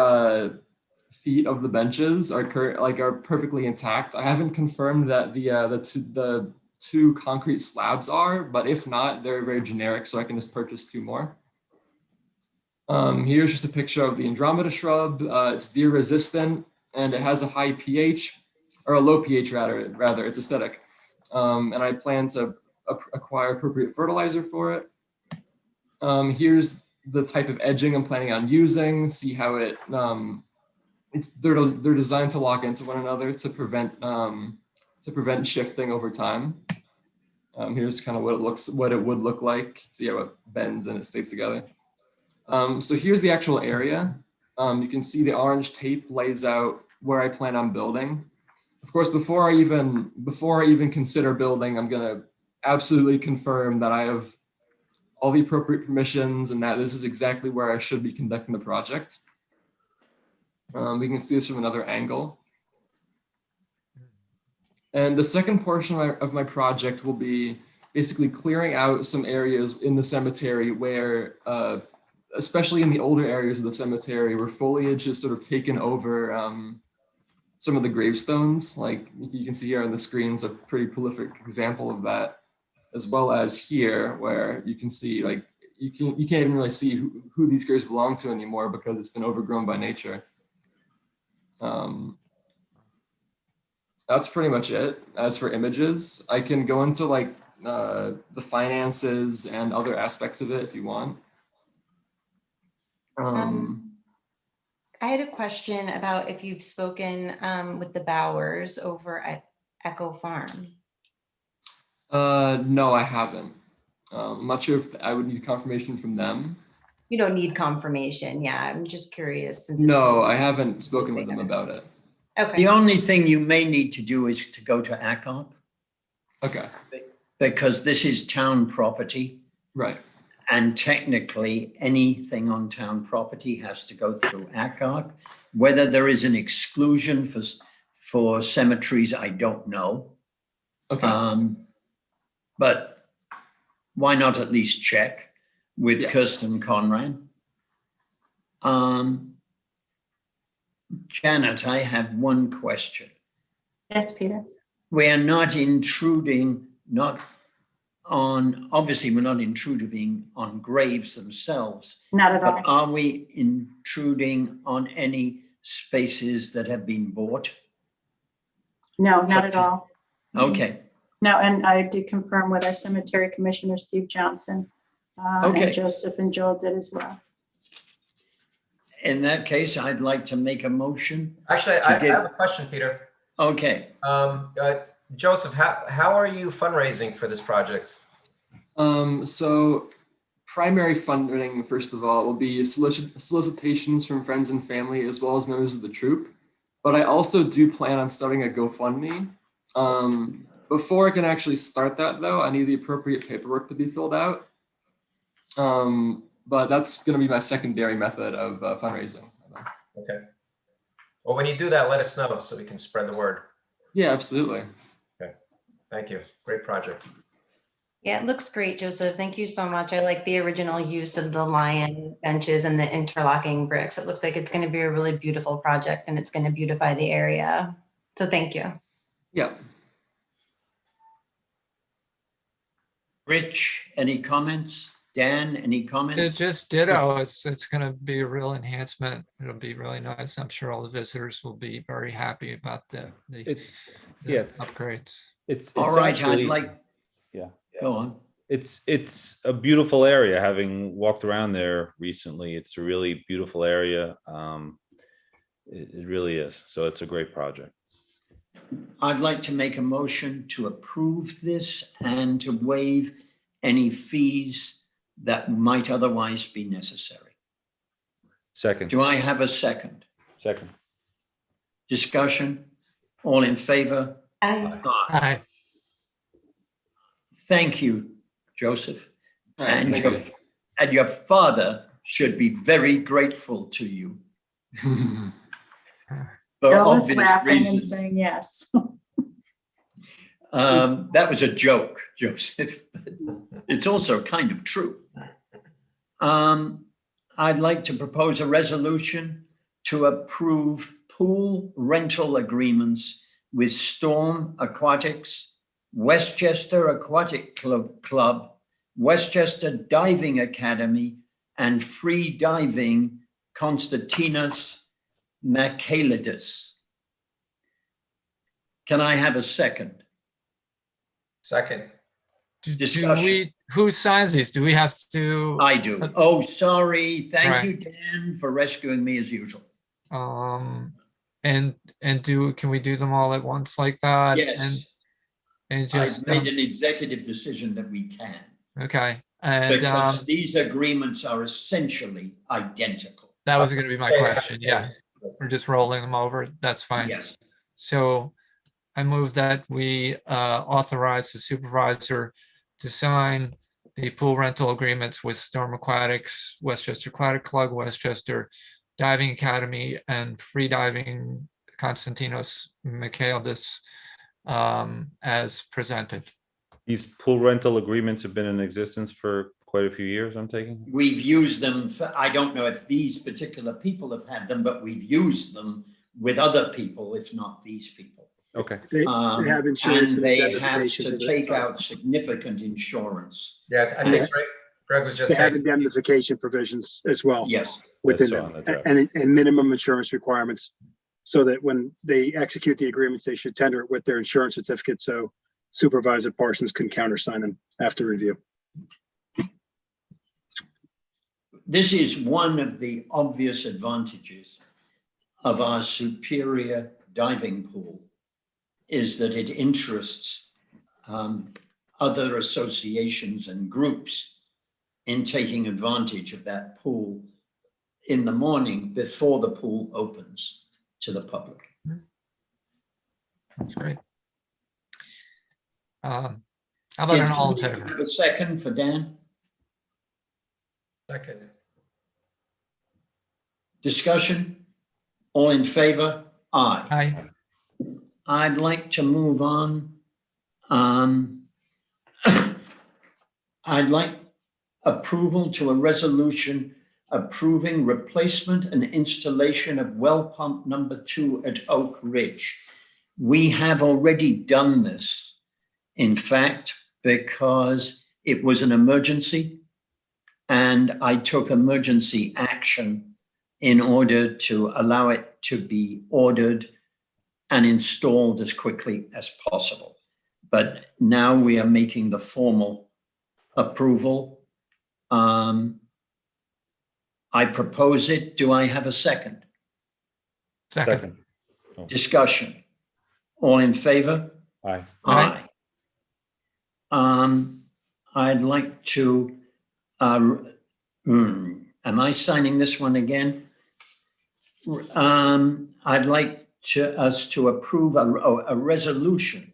feet of the benches are are perfectly intact. I haven't confirmed that the two concrete slabs are, but if not, they're very generic, so I can just purchase 2 more. Here's just a picture of the Andromeda shrub. It's deer resistant and it has a high pH, or a low pH rather, it's acidic. And I plan to acquire appropriate fertilizer for it. Here's the type of edging I'm planning on using. See how it, they're designed to lock into one another to prevent shifting over time. Here's kind of what it would look like. See how it bends and it stays together. So here's the actual area. You can see the orange tape lays out where I plan on building. Of course, before I even consider building, I'm gonna absolutely confirm that I have all the appropriate permissions and that this is exactly where I should be conducting the project. We can see this from another angle. And the second portion of my project will be basically clearing out some areas in the cemetery where, especially in the older areas of the cemetery, where foliage has sort of taken over some of the gravestones. Like you can see here on the screen is a pretty prolific example of that, as well as here where you can see like you can't even really see who these graves belong to anymore because it's been overgrown by nature. That's pretty much it. As for images, I can go into like the finances and other aspects of it if you want. I had a question about if you've spoken with the Bowers over at Echo Farm. No, I haven't. I'm not sure if I would need confirmation from them. You don't need confirmation. Yeah, I'm just curious. Since No, I haven't spoken with them about it. Okay. The only thing you may need to do is to go to ACOG. Okay. Because this is town property. Right. And technically anything on town property has to go through ACOG. Whether there is an exclusion for cemeteries, I don't know. Okay. But why not at least check with Kirsten Conran? Janet, I have one question. Yes, Peter. We are not intruding, obviously we're not intruding on graves themselves. Not at all. But are we intruding on any spaces that have been bought? No, not at all. Okay. No, and I did confirm with our cemetery commissioner, Steve Johnson. Okay. And Joseph and Joel did as well. In that case, I'd like to make a motion. Actually, I have a question, Peter. Okay. Joseph, how are you fundraising for this project? So primary funding, first of all, will be solicitations from friends and family as well as members of the troop. But I also do plan on starting a GoFundMe. Before I can actually start that though, I need the appropriate paperwork to be filled out. But that's going to be my secondary method of fundraising. Okay. Well, when you do that, let us know so we can spread the word. Yeah, absolutely. Okay. Thank you. Great project. Yeah, it looks great, Joseph. Thank you so much. I like the original use of the lion benches and the interlocking bricks. It looks like it's going to be a really beautiful project and it's going to beautify the area. So thank you. Yeah. Rich, any comments? Dan, any comments? It's just ditto. It's going to be a real enhancement. It'll be really nice. I'm sure all the visitors will be very happy about the upgrades. It's all right. actually, I'd like. Yeah. Go on. It's a beautiful area. Having walked around there recently, it's a really beautiful area. It really is. So it's a great project. I'd like to make a motion to approve this and to waive any fees that might otherwise be necessary. Second. Do I have a second? Second. Discussion? All in favor? Aye. Hi. Thank you, Joseph. All right, And thank and your father should be very grateful to you. you. For Bill was obvious laughing and reasons. saying yes. That was a joke, Joseph. It's also kind of true. I'd like to propose a resolution to approve pool rental agreements with Storm Aquatics, Westchester Aquatic Club, Westchester Diving Academy, and Free Diving Constantinos Michaelidis. Can I have a second? Second. Do Discussion. we, who signs these? Do we have to? I do. Oh, sorry. Thank Right. you, Dan, for rescuing me as usual. And can we do them all at once like that? Yes, And just, I've made an executive decision that we can, okay. And because these agreements are essentially identical. that was going to be my question. Yeah, we're just rolling them over. That's fine. Yes, So I move that we authorize the supervisor to sign the pool rental agreements with Storm Aquatics, Westchester Aquatic Club, Westchester Diving Academy, and Free Diving Constantinos Michaelidis as presented. These pool rental agreements have been in existence for quite a few years, I'm taking? we've used them for, I don't know if these particular people have had them, but we've used them with other people, if not these people. Okay. They have insurance. And they have indemnification to for take that. out significant insurance. Yeah, I think Greg was just They have saying, indemnification provisions as well Yes, within That's on them, the draft. and minimum insurance requirements. So that when they execute the agreements, they should tender it with their insurance certificate. So Supervisor Parsons can countersign them after review. this is one of the obvious advantages of our superior diving pool, is that it interests other associations and groups in taking advantage of that pool in the morning before the pool opens to the public. That's great. How about an all in Did somebody favor? have a second for Dan? second. Discussion? All in favor? Aye. Aye. I'd like to move on. I'd like approval to a resolution approving replacement and installation of well pump number 2 at Oak Ridge. We have already done this, in fact, because it was an emergency and I took emergency action in order to allow it to be ordered and installed as quickly as possible. But now we are making the formal approval. I propose it. Do I have a second? Second. Discussion. All in favor? Aye. Aye. I'd like to, am I signing this one again? I'd like us to approve a resolution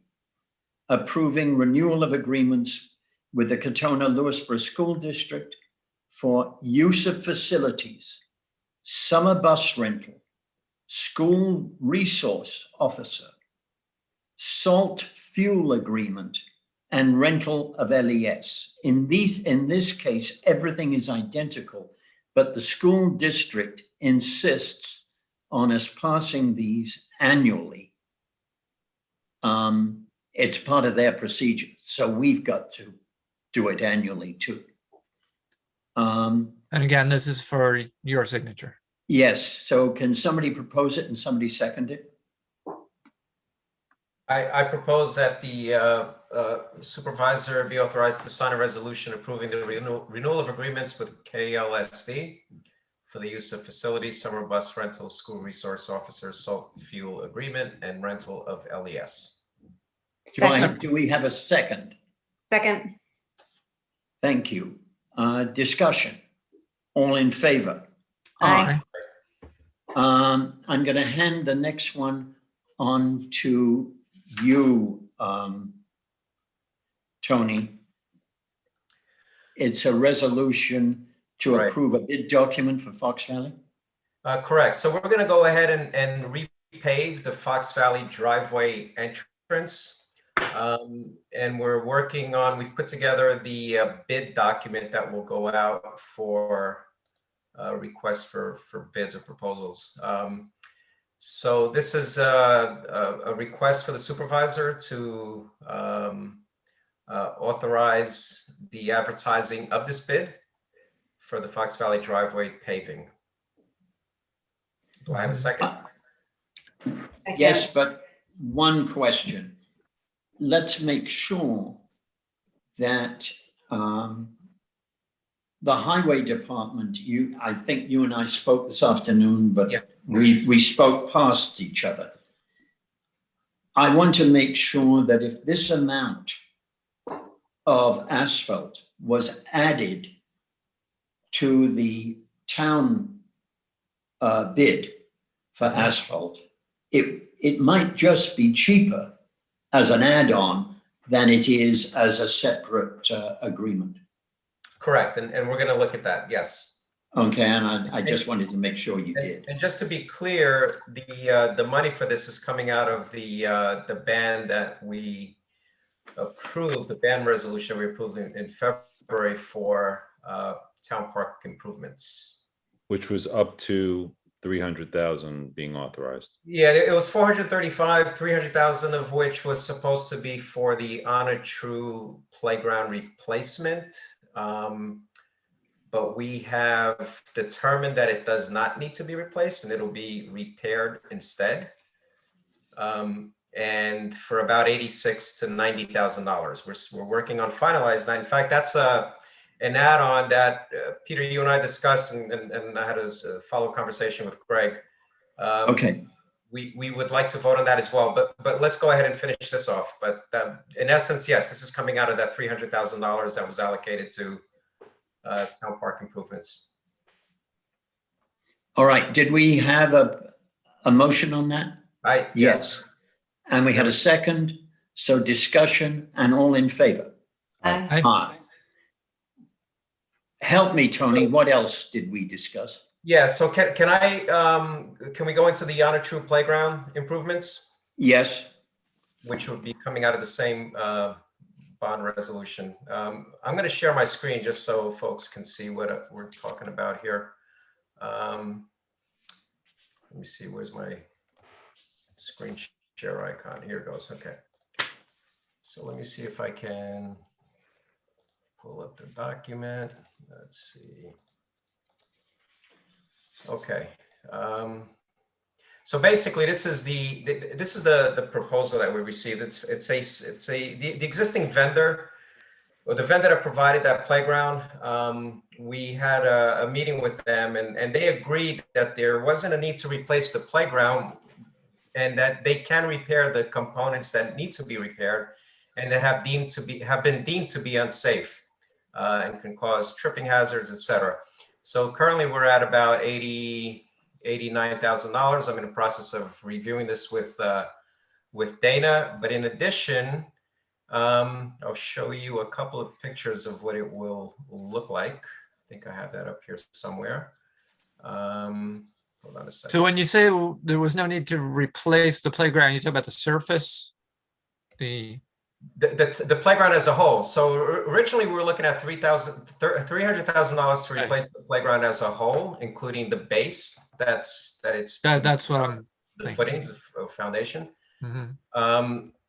approving renewal of agreements with the Katona Lewisboro School District for use of facilities, summer bus rental, school resource officer, salt fuel agreement, and rental of LES. In this case, everything is identical, but the school district insists on us passing these annually. It's part of their procedure, so we've got to do it annually too. And again, this is for your signature. Yes, so can somebody propose it and somebody second it? I propose that the supervisor be authorized to sign a resolution approving the renewal of agreements with KLSD for the use of facilities, summer bus rental, school resource officer, salt fuel agreement, and rental of LES. Do we have a second? Second. Thank you. Discussion. All in favor? Aye. I'm going to hand the next one on to you, Tony. It's a resolution to Right. approve a bid document for Fox Valley. Correct. So we're going to go ahead and repave the Fox Valley driveway entrance. And we're working on, we've put together the bid document that will go out for requests for bids or proposals. So this is a request for the supervisor to authorize the advertising of this bid for the Fox Valley driveway paving. Do I have a second? Yes, but one question. Let's make sure that the highway department, I think you and I spoke this afternoon, but Yeah. we spoke past each other. I want to make sure that if this amount of asphalt was added to the town bid for asphalt, it might just be cheaper as an add-on than it is as a separate agreement. Correct, and we're going to look at that, yes. Okay, and I just wanted to make sure you did. And just to be clear, the money for this is coming out of the ban that we approved, the ban resolution we approved in February for town park improvements. Which was up to 300,000 being authorized. Yeah, it was 435, 300,000 of which was supposed to be for the Honor True playground replacement. But we have determined that it does not need to be replaced and it'll be repaired instead. And for about $86,000 to $90,000. We're working on finalizing that. In fact, that's an add-on that Peter, you and I discussed, and I had a follow conversation with Greg. Okay. We would like to vote on that as well, but let's go ahead and finish this off. But in essence, yes, this is coming out of that $300,000 that was allocated to town park improvements. All right, did we have a motion on that? Yes. And we had a second, so discussion and all in favor? Aye. Aye. Help me, Tony, what else did we discuss? Yeah, so can we go into the Honor True playground improvements, Yes, which would be coming out of the same bond resolution? I'm going to share my screen just so folks can see what we're talking about here. Let me see, where's my screen share icon? Here it goes. Okay. So let me see if I can pull up the document. Let's see. Okay. So basically, this is the proposal that we received. The existing vendor, or the vendor that provided that playground. We had a meeting with them, and they agreed that there wasn't a need to replace the playground, and that they can repair the components that need to be repaired, and that have been deemed to be unsafe and can cause tripping hazards, etc. So currently we're at about $89,000. I'm in the process of reviewing this with Dana. But in addition, I'll show you a couple of pictures of what it will look like. I think I have that up here somewhere. Hold on a second. So when you say there was no need to replace the playground, you talk about the surface? The playground as a whole. So originally we were looking at $300,000 to replace the playground as a whole, including the base. That's what I'm the thinking. footings of foundation. Mhm.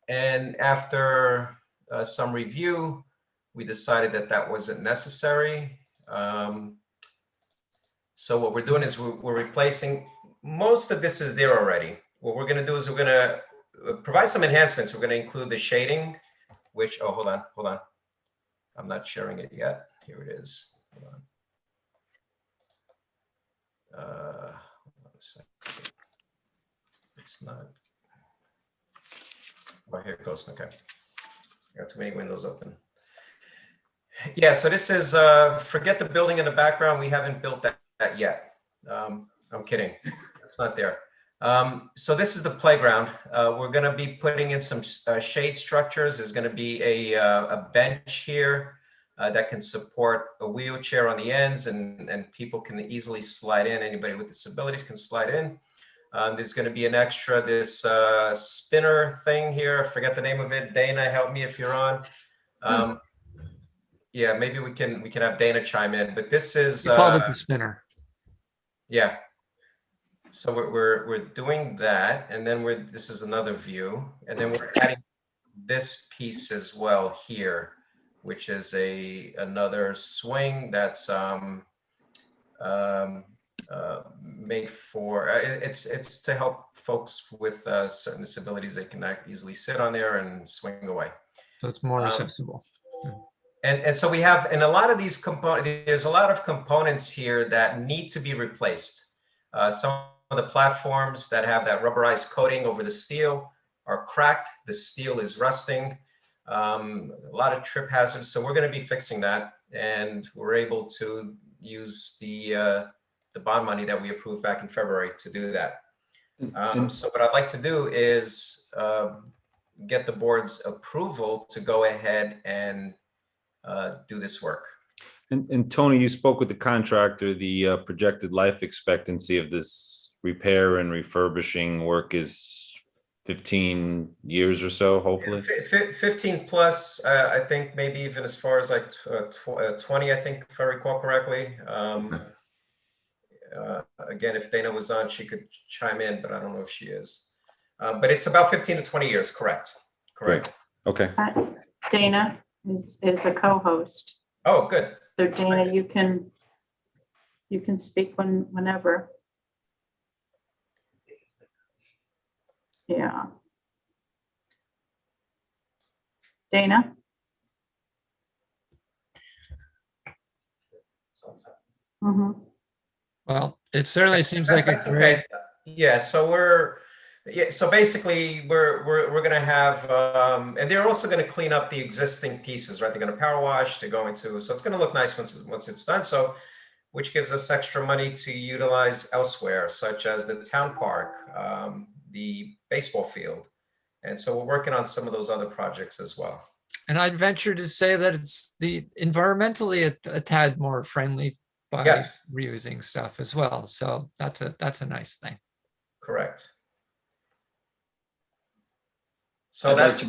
And after some review, we decided that wasn't necessary. So what we're doing is we're replacing, most of this is there already. What we're going to do is we're going to provide some enhancements. We're going to include the shading, which, oh, hold on. I'm not sharing it yet. Here it is. Hold on a second. It's not. Oh, here it goes. Okay. I got too many windows open. Yeah, so this is, forget the building in the background. We haven't built that yet. I'm kidding. It's not there. So this is the playground. We're going to be putting in some shade structures. There's going to be a bench here that can support a wheelchair on the ends, and people can easily slide in. Anybody with disabilities can slide in. There's going to be an extra, this spinner thing here. I forget the name of it. Dana, help me if you're on. Yeah, maybe we can have Dana chime in. But this is You called it the spinner. yeah. So we're doing that, and then this is another view, and then we're adding this piece as well here, which is another swing that's made for it's to help folks with certain disabilities. They can easily sit on there and swing away. So it's more accessible. And so we have, and a lot of these components, there's a lot of components here that need to be replaced. Some of the platforms that have that rubberized coating over the steel are cracked. The steel is rusting. A lot of trip hazards. So we're going to be fixing that, and we're able to use the bond money that we approved back in February to do that. So what I'd like to do is get the board's approval to go ahead and do this work. And Tony, you spoke with the contractor. The projected life expectancy of this repair and refurbishing work is 15 years or so, hopefully. 15 plus, I think maybe even as far as like 20, I think, if I recall correctly. Again, if Dana was on, she could chime in, but I don't know if she is. But it's about 15 to 20 years, correct? Correct. Okay. Dana is a co-host. Oh, good. So Dana, you can speak whenever. Yeah. Dana? Mm-hmm. Well, it certainly seems like That's a great. okay. Yeah, so basically we're going to have, and they're also going to clean up the existing pieces, right? They're going to power wash, so it's going to look nice once it's done. So, which gives us extra money to utilize elsewhere, such as the town park, the baseball field. And so we're working on some of those other projects as well. And I'd venture to say that it's environmentally a tad more friendly by reusing stuff as well. So that's a nice thing. Correct. So that's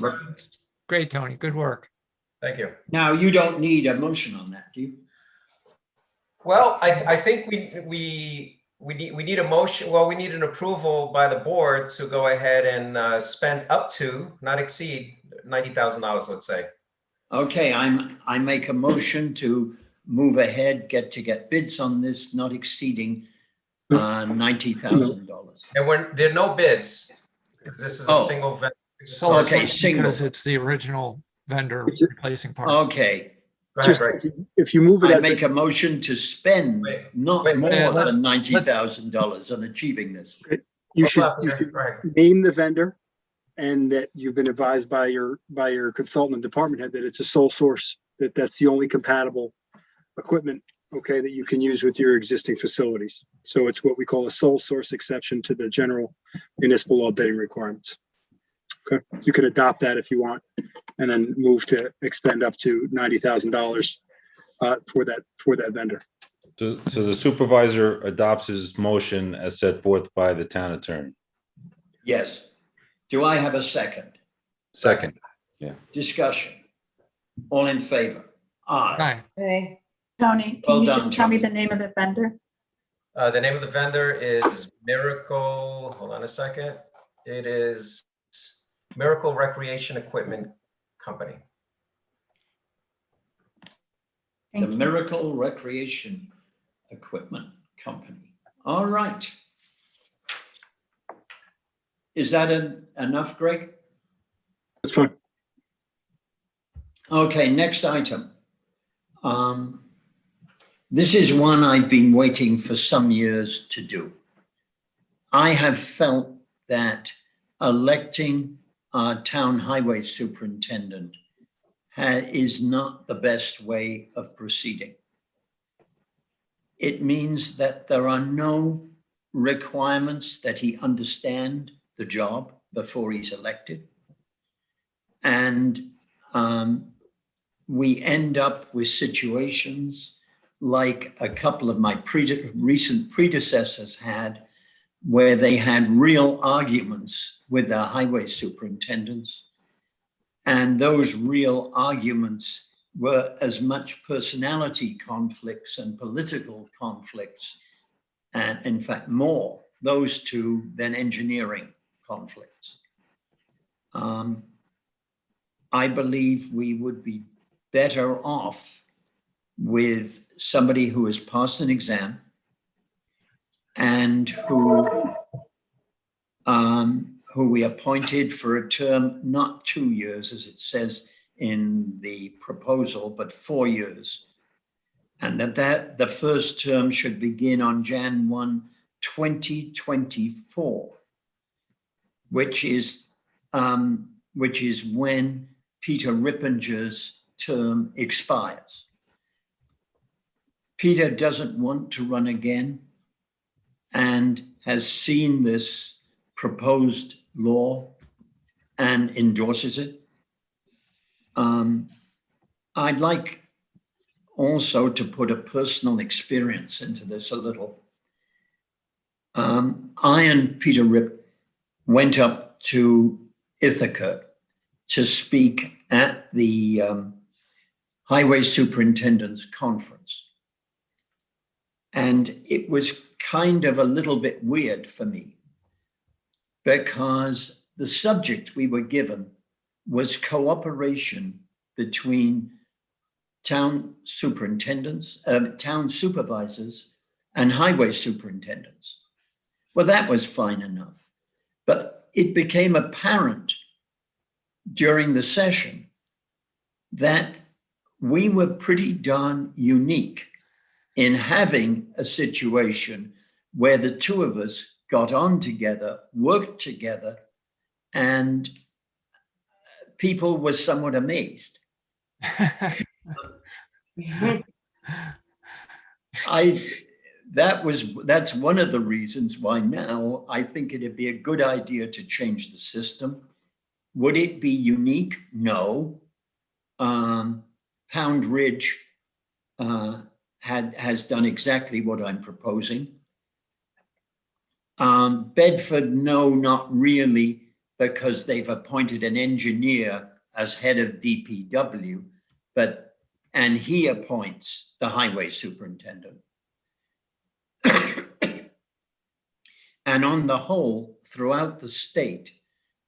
great, Tony. Good work. Thank you. Now, you don't need a motion on that, do you? Well, I think we need a motion. Well, we need an approval by the board to go ahead and spend up to, not exceed, $90,000, let's say. Okay, I make a motion to move ahead, get bids on this, not exceeding $90,000. And there are no bids. This is a single vendor. So okay, single. Because it's the original vendor replacing parts. Okay. Just if you move it, I make a motion to spend not more than $90,000 on achieving this. You should name the vendor, and that you've been advised by your consultant and department head that it's a sole source, that's the only compatible equipment, okay, that you can use with your existing facilities. So it's what we call a sole source exception to the general municipal law bidding requirements. Okay, you can adopt that if you want, and then move to expend up to $90,000 for that vendor. So the supervisor adopts his motion as set forth by the town attorney. Yes. Do I have a second? Second. Yeah. Discussion. All in favor? Aye. Aye. Tony, can you just tell me the name of the vendor? The name of the vendor is Miracle. Hold on a second. It is Miracle Recreation Equipment Company. The Miracle Recreation Equipment Company. All right. Is that enough, Greg? That's fine. Okay, next item. This is one I've been waiting for some years to do. I have felt that electing our town highway superintendent is not the best way of proceeding. It means that there are no requirements that he understand the job before he's elected. And we end up with situations like a couple of my recent predecessors had, where they had real arguments with their highway superintendents. And those real arguments were as much personality conflicts and political conflicts, and in fact more, those two than engineering conflicts. I believe we would be better off with somebody who has passed an exam and who we appointed for a term, not 2 years, as it says in the proposal, but 4 years. And that the first term should begin on Jan 1, 2024, which is when Peter Rippinger's term expires. Peter doesn't want to run again and has seen this proposed law and endorses it. I'd like also to put a personal experience into this a little. I and Peter Ripp went up to Ithaca to speak at the Highway Superintendent's Conference. And it was kind of a little bit weird for me because the subject we were given was cooperation between town superintendents, town supervisors, and highway superintendents. Well, that was fine enough. But it became apparent during the session that we were pretty darn unique in having a situation where the two of us got on together, worked together, and people were somewhat amazed. That's one of the reasons why now I think it'd be a good idea to change the system. Would it be unique? No. Pound Ridge has done exactly what I'm proposing. Bedford, no, not really, because they've appointed an engineer as head of DPW, and he appoints the highway superintendent. And on the whole, throughout the state,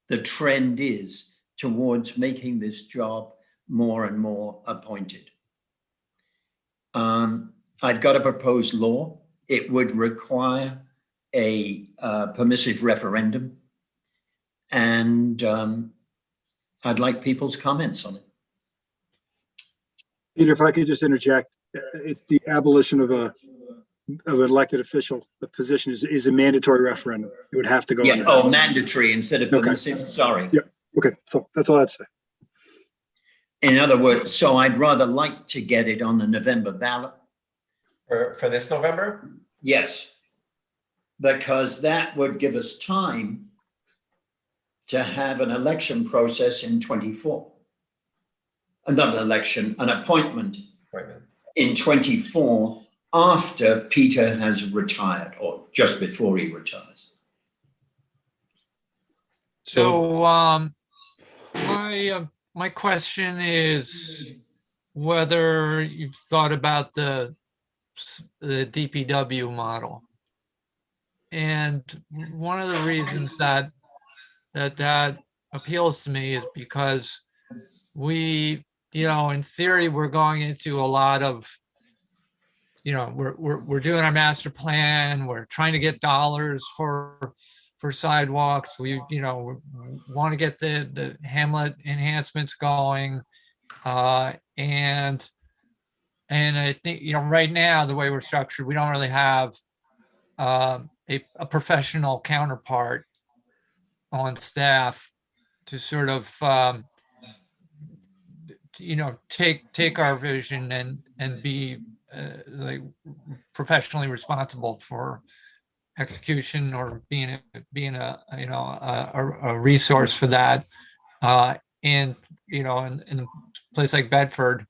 the trend is towards making this job more and more appointed. I've got a proposed law. It would require a permissive referendum, and I'd like people's comments on it. Peter, if I could just interject, the abolition of an elected official, the position is a mandatory referendum. It would have to go. Yeah. Oh, mandatory instead of permissive. Okay. Sorry. Yeah. Okay. So that's all I'd say. In other words, so I'd rather like to get it on the November ballot. For this November? Yes, because that would give us time to have an election process in 24. Not an election, an appointment in 24 after Peter has retired or just before he retires. So my question is whether you've thought about the DPW model. And one of the reasons that appeals to me is because we, in theory, we're going into a lot of, we're doing our master plan. We're trying to get dollars for sidewalks. We, want to get the hamlet enhancements going. And I think, right now, the way we're structured, we don't really have a professional counterpart on staff to sort of, take our vision and be like professionally responsible for execution or being a resource for that. And in a place like Bedford,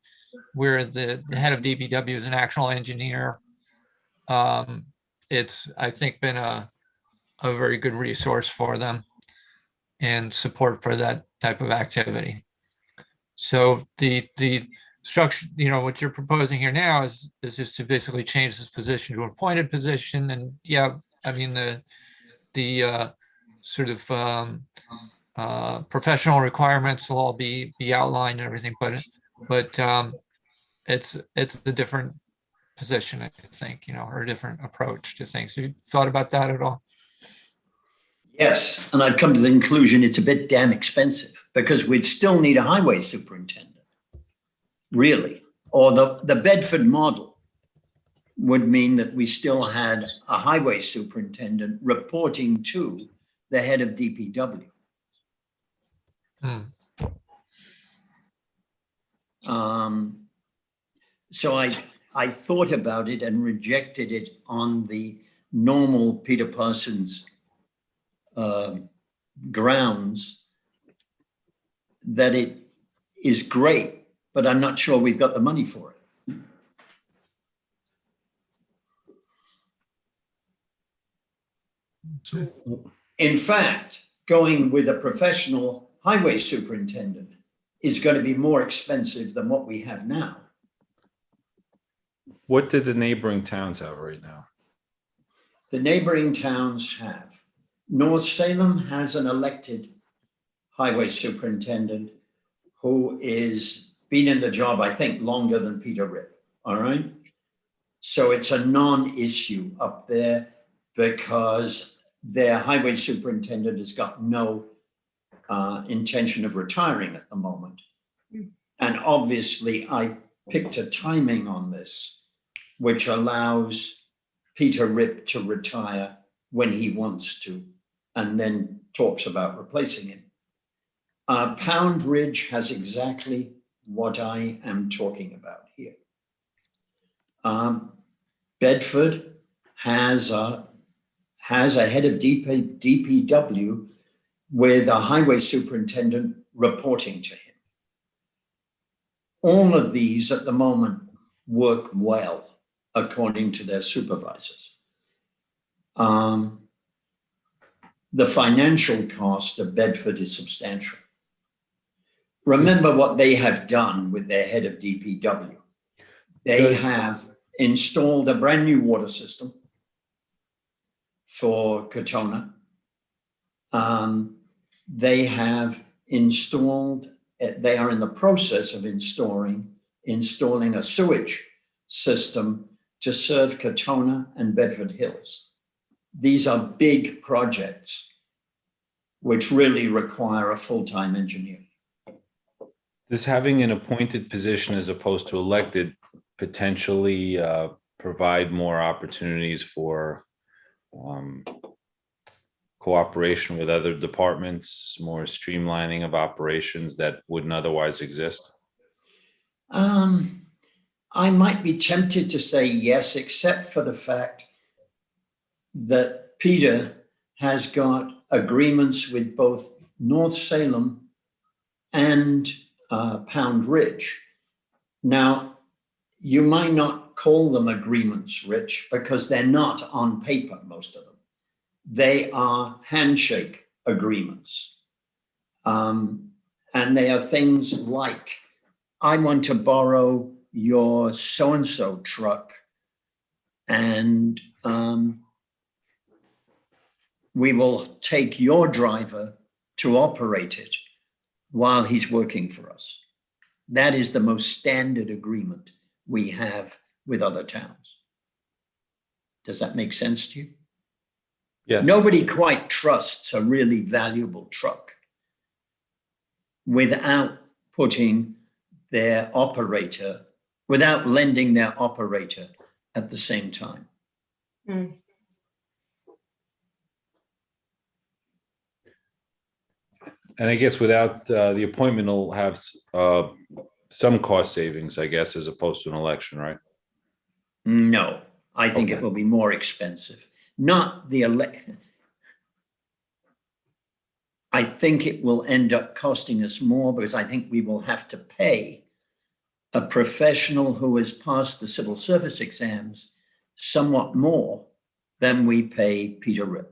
where the head of DPW is an actual engineer, it's, I think, been a very good resource for them and support for that type of activity. So the structure, what you're proposing here now is just to basically change this position to an appointed position. And yeah, I mean, the sort of professional requirements will all be outlined and everything, but it's a different position, I think, or a different approach to things. So you thought about that at all? Yes, and I've come to the conclusion it's a bit damn expensive because we'd still need a highway superintendent, really. Or the Bedford model would mean that we still had a highway superintendent reporting to the head of DPW. So I thought about it and rejected it on the normal Peter Parsons grounds that it is great, but I'm not sure we've got the money for it. In fact, going with a professional highway superintendent is going to be more expensive than what we have now. What did the neighboring towns have right now? The neighboring towns have. North Salem has an elected highway superintendent who is been in the job, I think, longer than Peter Ripp, all right? So it's a non-issue up there because their highway superintendent has got no intention of retiring at the moment. And obviously I picked a timing on this, which allows Peter Ripp to retire when he wants to, and then talks about replacing him. Pound Ridge has exactly what I am talking about here. Bedford has a head of DPW with a highway superintendent reporting to him. All of these at the moment work well according to their supervisors. The financial cost of Bedford is substantial. Remember what they have done with their head of DPW. They have installed a brand new water system for Katona. They have installed, they are in the process of installing a sewage system to serve Katona and Bedford Hills. These are big projects which really require a full-time engineer. Does having an appointed position as opposed to elected potentially provide more opportunities for cooperation with other departments, more streamlining of operations that wouldn't otherwise exist? I might be tempted to say yes, except for the fact that Peter has got agreements with both North Salem and Pound Ridge. Now, you might not call them agreements, Rich, because they're not on paper, most of them. They are handshake agreements. And they are things like, I want to borrow your so-and-so truck and we will take your driver to operate it while he's working for us. That is the most standard agreement we have with other towns. Does that make sense to you? Yes. Nobody quite trusts a really valuable truck without putting their operator, without lending their operator at the same time. Mm. And I guess without the appointment will have some cost savings, I guess, as opposed to an election, right? No, I think Okay. it will be more expensive. Not the election. I think it will end up costing us more because I think we will have to pay a professional who has passed the civil service exams somewhat more than we pay Peter Ripp.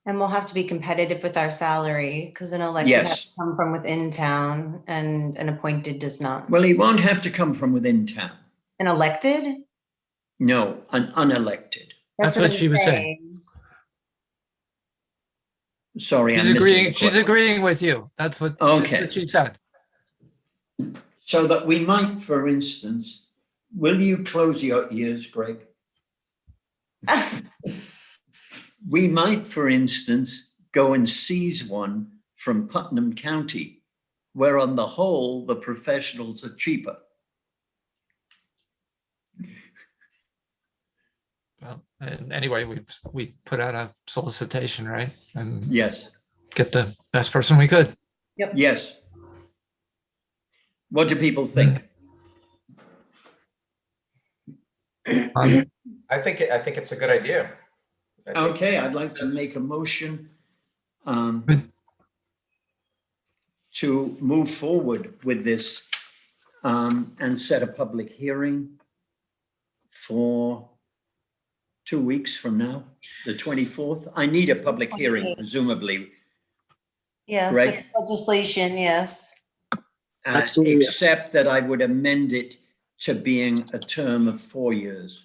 And we'll have to be competitive with our salary because an elected has Yes. to come from within town and an appointed does not. Well, he won't have to come from within town. An elected? No, an unelected. That's what I'm she was saying. Sorry, She's I'm missing the agreeing, she's question. agreeing with you. That's what Okay. what she said. So that we might, for instance, will you close your ears, Greg? We might, for instance, go and seize one from Putnam County, where on the whole, the professionals are cheaper. Well, and anyway, we put out a solicitation, right? And Yes, get the best person we could. yes. What do people think? I think it's a good idea. I think- Okay, I'd like to make a motion to move forward with this and set a public hearing for 2 weeks from now, the 24th. I need a public hearing, presumably, Yes, Greg? it's legislation, yes. Absolutely. except that I would amend it to being a term of 4 years.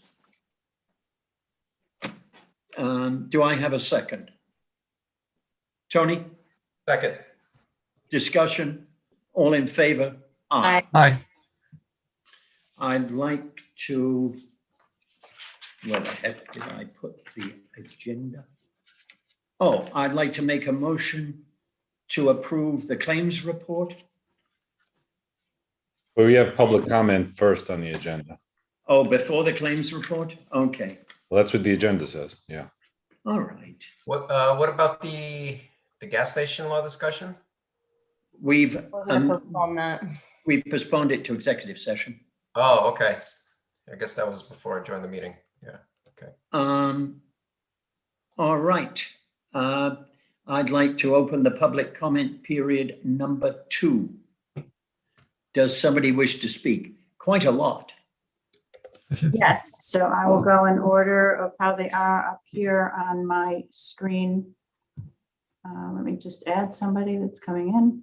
Do I have a second? Tony, Second. discussion? All in favor? Aye. Hi. I'd like to, where the heck did I put the agenda? Oh, I'd like to make a motion to approve the claims report. But we have public comment first on the agenda. Oh, before the claims report? Okay, Well, that's what the agenda says. Yeah. all right. What about the gas station law discussion? We've We're gonna postpone that. postponed it to executive session. Oh, okay. I guess that was before I joined the meeting. Yeah. Okay. All right. I'd like to open the public comment period number 2. Does somebody wish to speak? Quite a lot. Yes, so I will go in order of how they are up here on my screen. Let me just add somebody that's coming in.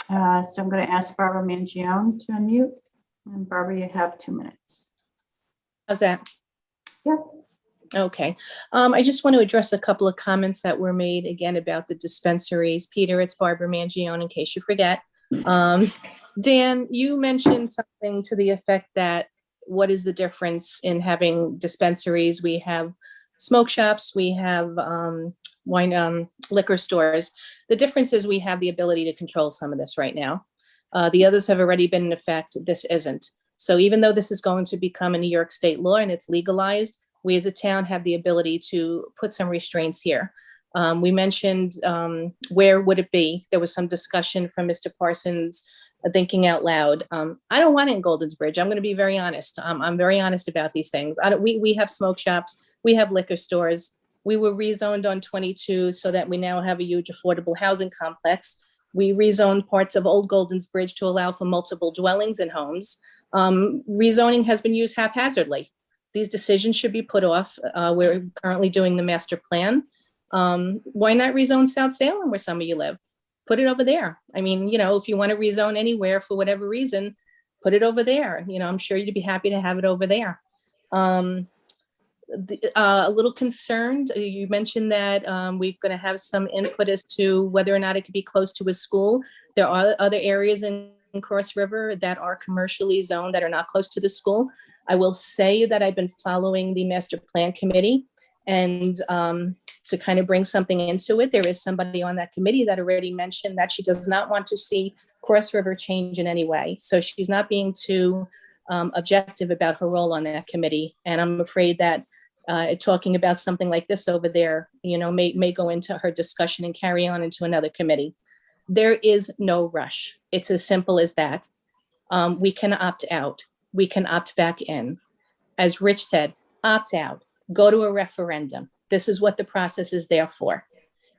So I'm going to ask Barbara Mangione to unmute. And Barbara, you have 2 minutes. How's that? Yeah. Okay. I just want to address a couple of comments that were made again about the dispensaries. Peter, it's Barbara Mangione, in case you forget. Dan, you mentioned something to the effect that what is the difference in having dispensaries? We have smoke shops, we have wine, liquor stores. The difference is we have the ability to control some of this right now. The others have already been in effect. This isn't. So even though this is going to become a New York state law and it's legalized, we as a town have the ability to put some restraints here. We mentioned where would it be? There was some discussion from Mr. Parsons, thinking out loud. I don't want it in Golden's Bridge. I'm going to be very honest. I'm very honest about these things. We have smoke shops. We have liquor stores. We were rezoned on 22 so that we now have a huge affordable housing complex. We rezoned parts of Old Golden's Bridge to allow for multiple dwellings and homes. Rezoning has been used haphazardly. These decisions should be put off. We're currently doing the master plan. Why not rezone South Salem where some of you live? Put it over there. I mean, you know, if you want to rezone anywhere for whatever reason, put it over there. You know, I'm sure you'd be happy to have it over there. A little concerned, you mentioned that we're going to have some input as to whether or not it could be close to a school. There are other areas in Cross River that are commercially zoned that are not close to the school. I will say that I've been following the master plan committee, and to kind of bring something into it, there is somebody on that committee that already mentioned that she does not want to see Cross River change in any way. So she's not being too objective about her role on that committee. And I'm afraid that talking about something like this over there, you know, may go into her discussion and carry on into another committee. There is no rush. It's as simple as that. We can opt out. We can opt back in. As Rich said, opt out, go to a referendum. This is what the process is there for.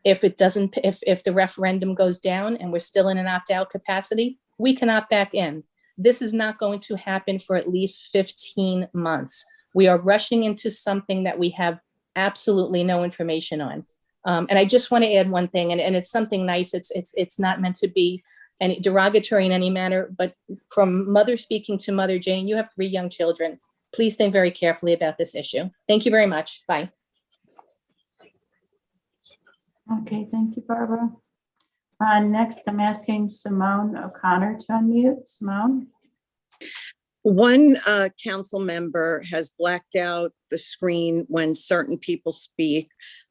If it doesn't, if the referendum goes down and we're still in an opt-out capacity, we can opt back in. This is not going to happen for at least 15 months. We are rushing into something that we have absolutely no information on. And I just want to add one thing, and it's something nice. It's not meant to be any derogatory in any manner, but from mother speaking to Mother Jane, you have 3 young children. Please think very carefully about this issue. Thank you very much. Bye. Okay, thank you, Barbara. Next, I'm asking Simone O'Connor to unmute. Simone? One council member has blacked out the screen when certain people speak,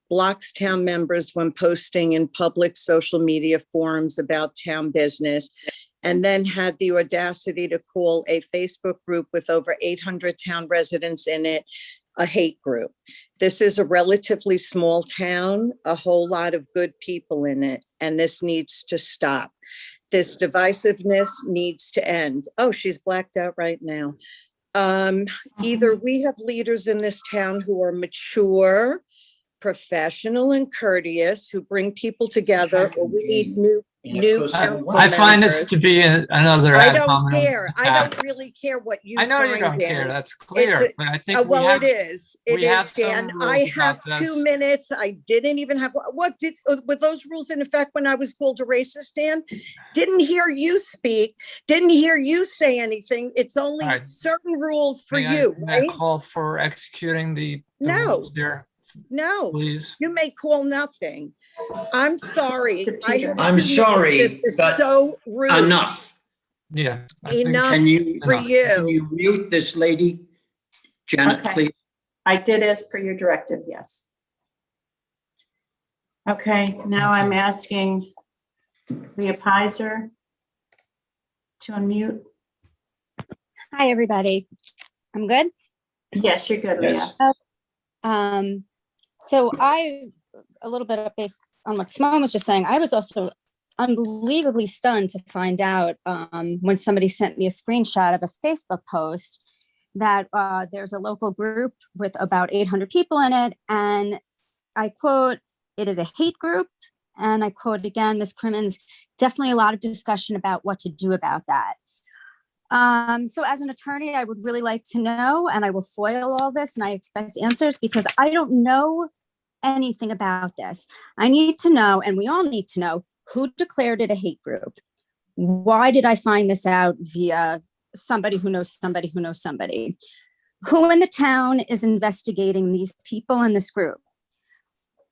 blocks town members when posting in public social media forums about town business, and then had the audacity to call a Facebook group with over 800 town residents in it a hate group. This is a relatively small town, a whole lot of good people in it, and this needs to stop. This divisiveness needs to end. Oh, she's blacked out right now. Either we have leaders in this town who are mature, professional, and courteous, who bring people together, or we need new council I find this members. to be another I ad don't hominem care. I attack. don't really care what you I know you find, don't care. Dan. That's clear. It's But I think we well, have, it is. It we is, have some Dan. rules I have about 2 this. minutes. I didn't even have, what did, were those rules in effect when I was called a racist, Dan? Didn't hear you speak, didn't hear you say anything. It's only All right. certain rules for May I- you, may I right? call for executing the No. rules here, No, please. you may call nothing. I'm sorry. I have I'm 2 minutes. sorry, This is but so rude. enough. Yeah. I think Enough Can you, for enough. can you. you mute this lady? Janet, Okay. please. I did as per your directive, yes. Okay, now I'm asking Leah Pizer to unmute. Hi, everybody. I'm good. Yes, you're good, Leah. Yes. So a little bit of based on what Simone was just saying, I was also unbelievably stunned to find out when somebody sent me a screenshot of a Facebook post that there's a local group with about 800 people in it. And I quote, "It is a hate group." And I quote again, Ms. Crimmins, "Definitely a lot of discussion about what to do about that." So as an attorney, I would really like to know, and I will foil all this, and I expect answers because I don't know anything about this. I need to know, and we all need to know, who declared it a hate group? Why did I find this out via somebody who knows somebody who knows somebody? Who in the town is investigating these people in this group?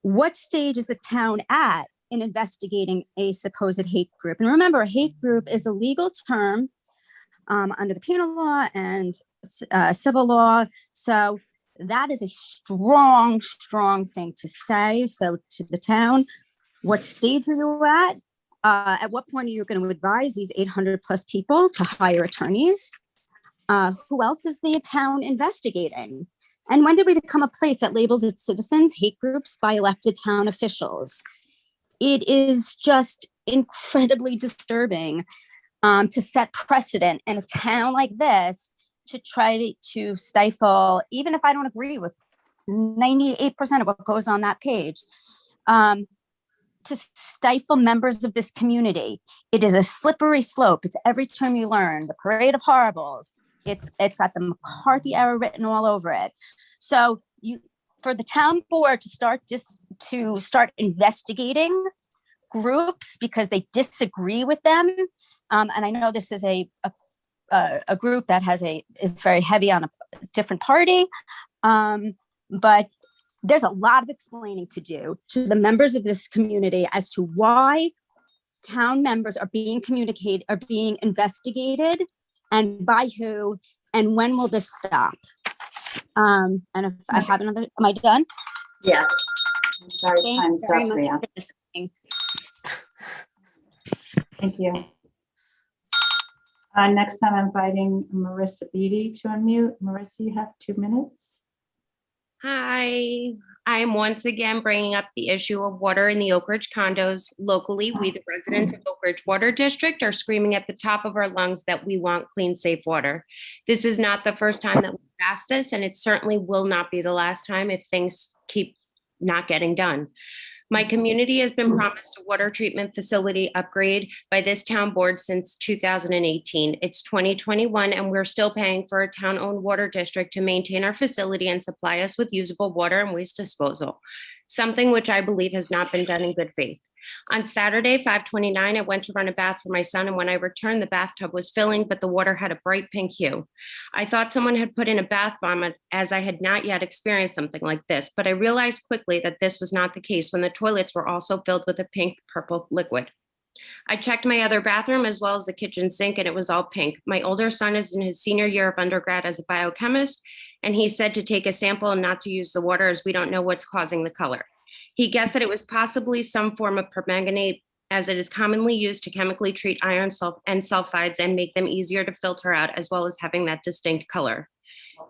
What stage is the town at in investigating a supposed hate group? And remember, a hate group is a legal term under the penal law and civil law. So that is a strong, strong thing to say. So to the town, what stage are you at? At what point are you going to advise these 800 plus people to hire attorneys? Who else is the town investigating? And when did we become a place that labels its citizens hate groups by elected town officials? It is just incredibly disturbing to set precedent in a town like this to try to stifle, even if I don't agree with 98% of what goes on that page, to stifle members of this community. It is a slippery slope. It's every term you learn, the parade of horribles. It's got the McCarthy era written all over it. So for the town board to start investigating groups because they disagree with them. And I know this is a group that is very heavy on a different party. But there's a lot of explaining to do to the members of this community as to why town members are being investigated and by who, and when will this stop? And if I have another, am I done? Yes. I'm sorry, Thank you time's very up, much Leah. for listening. Thank you. Next time I'm inviting Marissa Beatty to unmute. Marissa, you have 2 minutes. Hi, I'm once again bringing up the issue of water in the Oak Ridge condos. Locally, we, the residents of Oak Ridge Water District, are screaming at the top of our lungs that we want clean, safe water. This is not the first time that we've asked this, and it certainly will not be the last time if things keep not getting done. My community has been promised a water treatment facility upgrade by this town board since 2018. It's 2021 and we're still paying for a town-owned water district to maintain our facility and supply us with usable water and waste disposal, something which I believe has not been done in good faith. On Saturday, 5/29, I went to run a bath for my son, and when I returned, the bathtub was filling, but the water had a bright pink hue. I thought someone had put in a bath bomb, as I had not yet experienced something like this, but I realized quickly that this was not the case when the toilets were also filled with a pink purple liquid. I checked my other bathroom as well as the kitchen sink, and it was all pink. My older son is in his senior year of undergrad as a biochemist, and he said to take a sample and not to use the water as we don't know what's causing the color. He guessed that it was possibly some form of permanganate, as it is commonly used to chemically treat iron and sulfides and make them easier to filter out, as well as having that distinct color.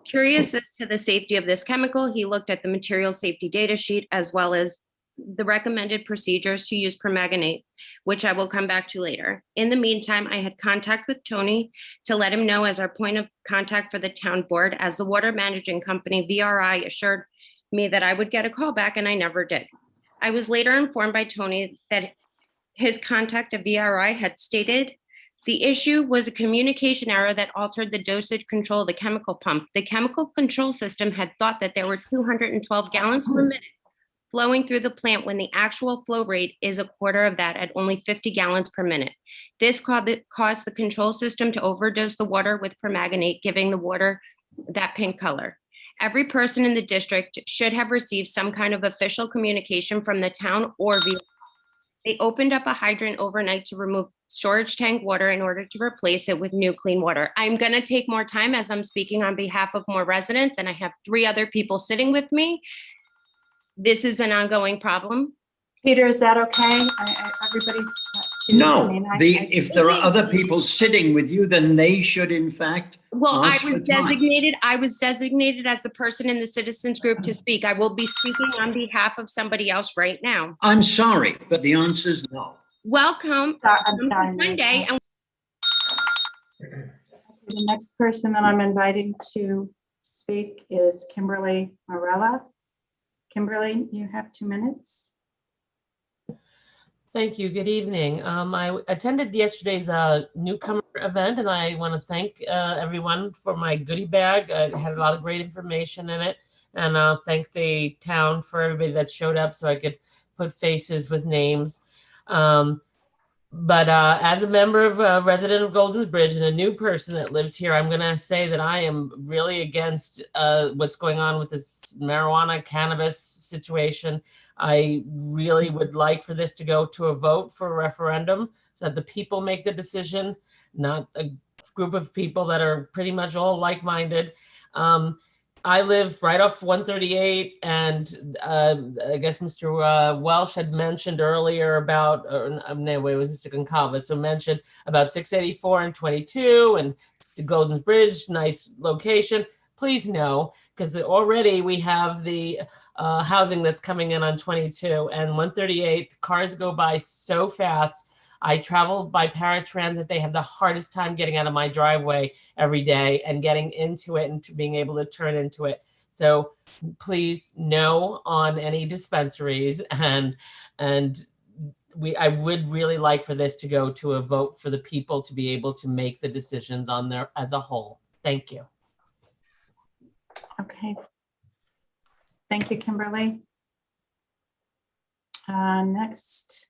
Curious as to the safety of this chemical, he looked at the material safety data sheet as well as the recommended procedures to use permanganate, which I will come back to later. In the meantime, I had contact with Tony to let him know as our point of contact for the town board, as the water managing company, VRI, assured me that I would get a call back, and I never did. I was later informed by Tony that his contact at VRI had stated the issue was a communication error that altered the dosage control of the chemical pump. The chemical control system had thought that there were 212 gallons per minute flowing through the plant when the actual flow rate is a quarter of that at only 50 gallons per minute. This caused the control system to overdose the water with permanganate, giving the water that pink color. Every person in the district should have received some kind of official communication from the town or VRI. They opened up a hydrant overnight to remove storage tank water in order to replace it with new clean water. I'm going to take more time as I'm speaking on behalf of more residents, and I have 3 other people sitting with me. This is an ongoing problem. Peter, is that okay? Everybody's. No, if there are other people sitting with you, then they should in fact. Well, I ask for was time. designated as the person in the citizens group to speak. I will be speaking on behalf of somebody else right now. I'm sorry, but the answer is no. Welcome. I'm sorry, Monday. The next person that I'm inviting to speak is Kimberly Morella. Kimberly, you have 2 minutes. Thank you. Good evening. I attended yesterday's newcomer event, and I want to thank everyone for my goodie bag. It had a lot of great information in it, and thank the town for everybody that showed up so I could put faces with names. But as a member of a resident of Golden's Bridge and a new person that lives here, I'm going to say that I am really against what's going on with this marijuana cannabis situation. I really would like for this to go to a vote for a referendum so that the people make the decision, not a group of people that are pretty much all like-minded. I live right off 138, and I guess Mr. Welsh had mentioned earlier about, no, it was Mr. Goncalves, so mentioned about 684 and 22 and Golden's Bridge, nice location. Please no, because already we have the housing that's coming in on 22 and 138. Cars go by so fast. I travel by paratransit. They have the hardest time getting out of my driveway every day and getting into it and to being able to turn into it. So please no on any dispensaries, and I would really like for this to go to a vote for the people to be able to make the decisions on there as a whole. Thank you. Okay. Thank you, Kimberly. Next,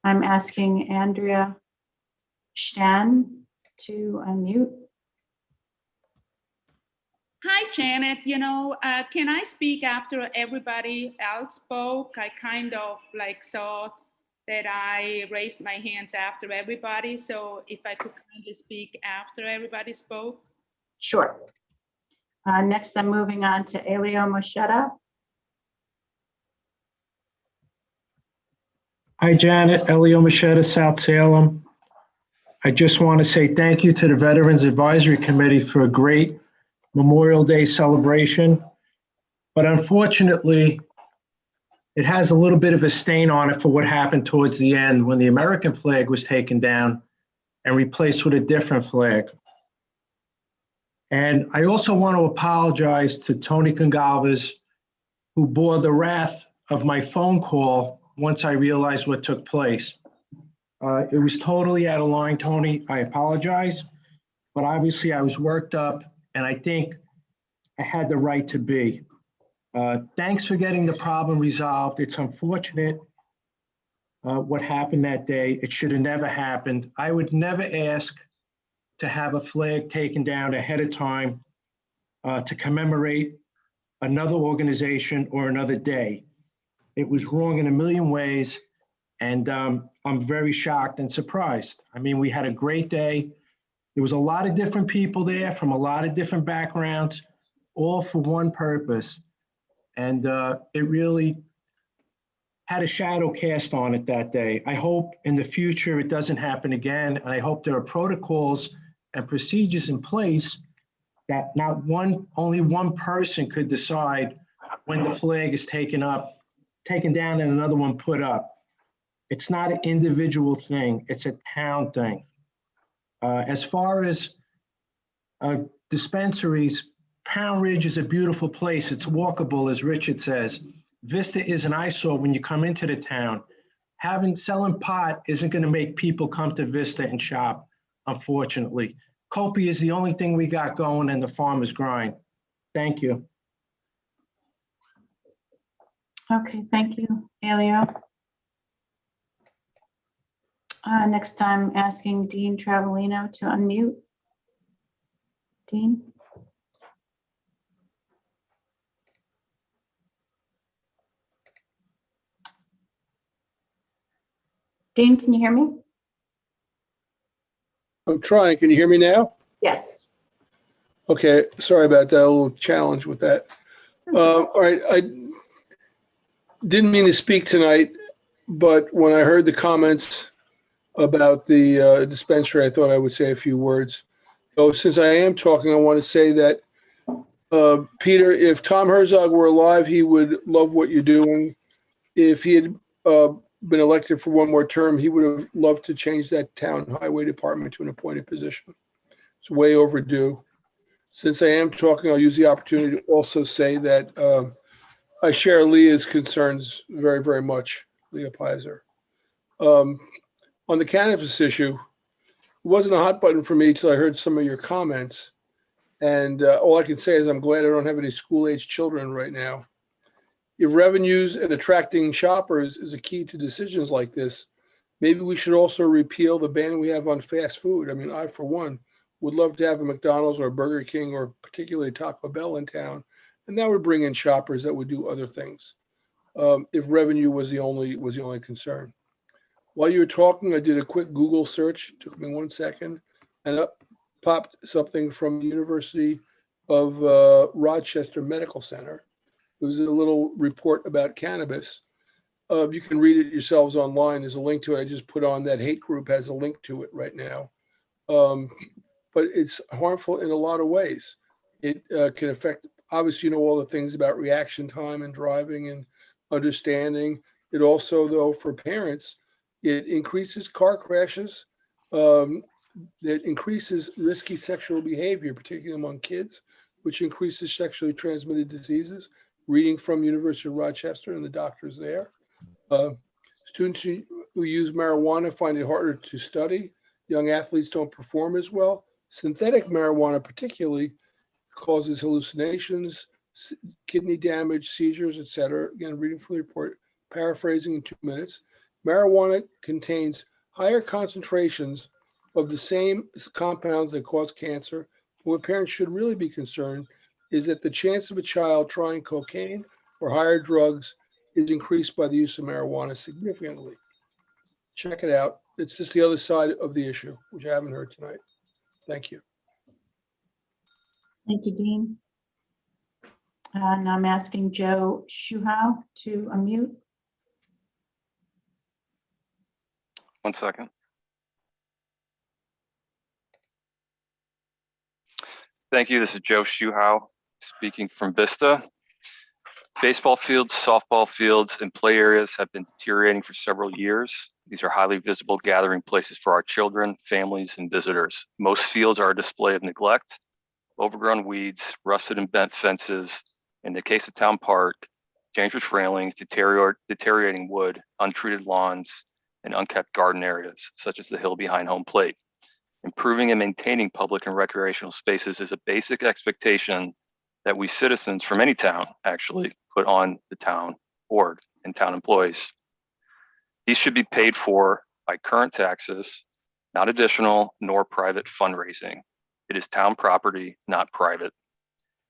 I'm asking Andrea Stan to unmute. Hi, Janet. Can I speak after everybody else spoke? I kind of saw that I raised my hands after everybody. So if I could kindly speak after everybody spoke. Sure. Next, I'm moving on to Elio Moschetta. Hi, Janet. Elio Machetta, South Salem. I just want to say thank you to the Veterans Advisory Committee for a great Memorial Day celebration. But unfortunately, it has a little bit of a stain on it for what happened towards the end when the American flag was taken down and replaced with a different flag. And I also want to apologize to Tony Goncalves, who bore the wrath of my phone call once I realized what took place. It was totally out of line, Tony. I apologize, but obviously I was worked up and I think I had the right to be. Thanks for getting the problem resolved. It's unfortunate what happened that day. It should have never happened. I would never ask to have a flag taken down ahead of time to commemorate another organization or another day. It was wrong in a million ways, and I'm very shocked and surprised. I mean, we had a great day. There was a lot of different people there from a lot of different backgrounds, all for one purpose. And it really had a shadow cast on it that day. I hope in the future it doesn't happen again. And I hope there are protocols and procedures in place that only one person could decide when the flag is taken down and another one put up. It's not an individual thing, it's a town thing. As far as dispensaries, Pound Ridge is a beautiful place. It's walkable, as Richard says. Vista is an eyesore when you come into the town. Selling pot isn't going to make people come to Vista and shop, unfortunately. Kopi is the only thing we got going in the farmer's grind. Thank you. Okay, thank you, Elio. Next time, asking Dean Travellino to unmute. Dean? Dean, can you hear me? I'm trying. Can you hear me now? Yes. Okay. Sorry about that. A little challenge with that. All right. I didn't mean to speak tonight, but when I heard the comments about the dispensary, I thought I would say a few words. So since I am talking, I want to say that, Peter, if Tom Herzog were alive, he would love what you're doing. If he had been elected for one more term, he would have loved to change that town highway department to an appointed position. It's way overdue. Since I am talking, I'll use the opportunity to also say that I share Leah's concerns very, very much, Leah Pizer. On the cannabis issue, it wasn't a hot button for me till I heard some of your comments. And all I can say is I'm glad I don't have any school-age children right now. If revenues and attracting shoppers is a key to decisions like this, maybe we should also repeal the ban we have on fast food. I mean, I, for one, would love to have a McDonald's or a Burger King or particularly Taco Bell in town, and that would bring in shoppers that would do other things. If revenue was the only concern. While you were talking, I did a quick Google search. It took me 1 second, and up popped something from the University of Rochester Medical Center. It was a little report about cannabis. You can read it yourselves online. There's a link to it. I just put on that hate group has a link to it right now. But it's harmful in a lot of ways. It can affect, obviously, you know, all the things about reaction time and driving and understanding. It also, though, for parents, it increases car crashes. It increases risky sexual behavior, particularly among kids, which increases sexually transmitted diseases. Reading from University of Rochester and the doctors there. Students who use marijuana find it harder to study. Young athletes don't perform as well. Synthetic marijuana particularly causes hallucinations, kidney damage, seizures, etc. Again, reading from the report, paraphrasing in 2 minutes. Marijuana contains higher concentrations of the same compounds that cause cancer. What parents should really be concerned is that the chance of a child trying cocaine or higher drugs is increased by the use of marijuana significantly. Check it out. It's just the other side of the issue, which I haven't heard tonight. Thank you. Thank you, Dean. And I'm asking Joe Shuhow to unmute. 1 second. Thank you. This is Joe Shuhow speaking from Vista. Baseball fields, softball fields, and play areas have been deteriorating for several years. These are highly visible gathering places for our children, families, and visitors. Most fields are a display of neglect, overgrown weeds, rusted and bent fences. In the case of Town Park, dangerous railings, deteriorating wood, untreated lawns, and unkept garden areas, such as the hill behind home plate. Improving and maintaining public and recreational spaces is a basic expectation that we citizens from any town actually put on the town board and town employees. These should be paid for by current taxes, not additional nor private fundraising. It is town property, not private.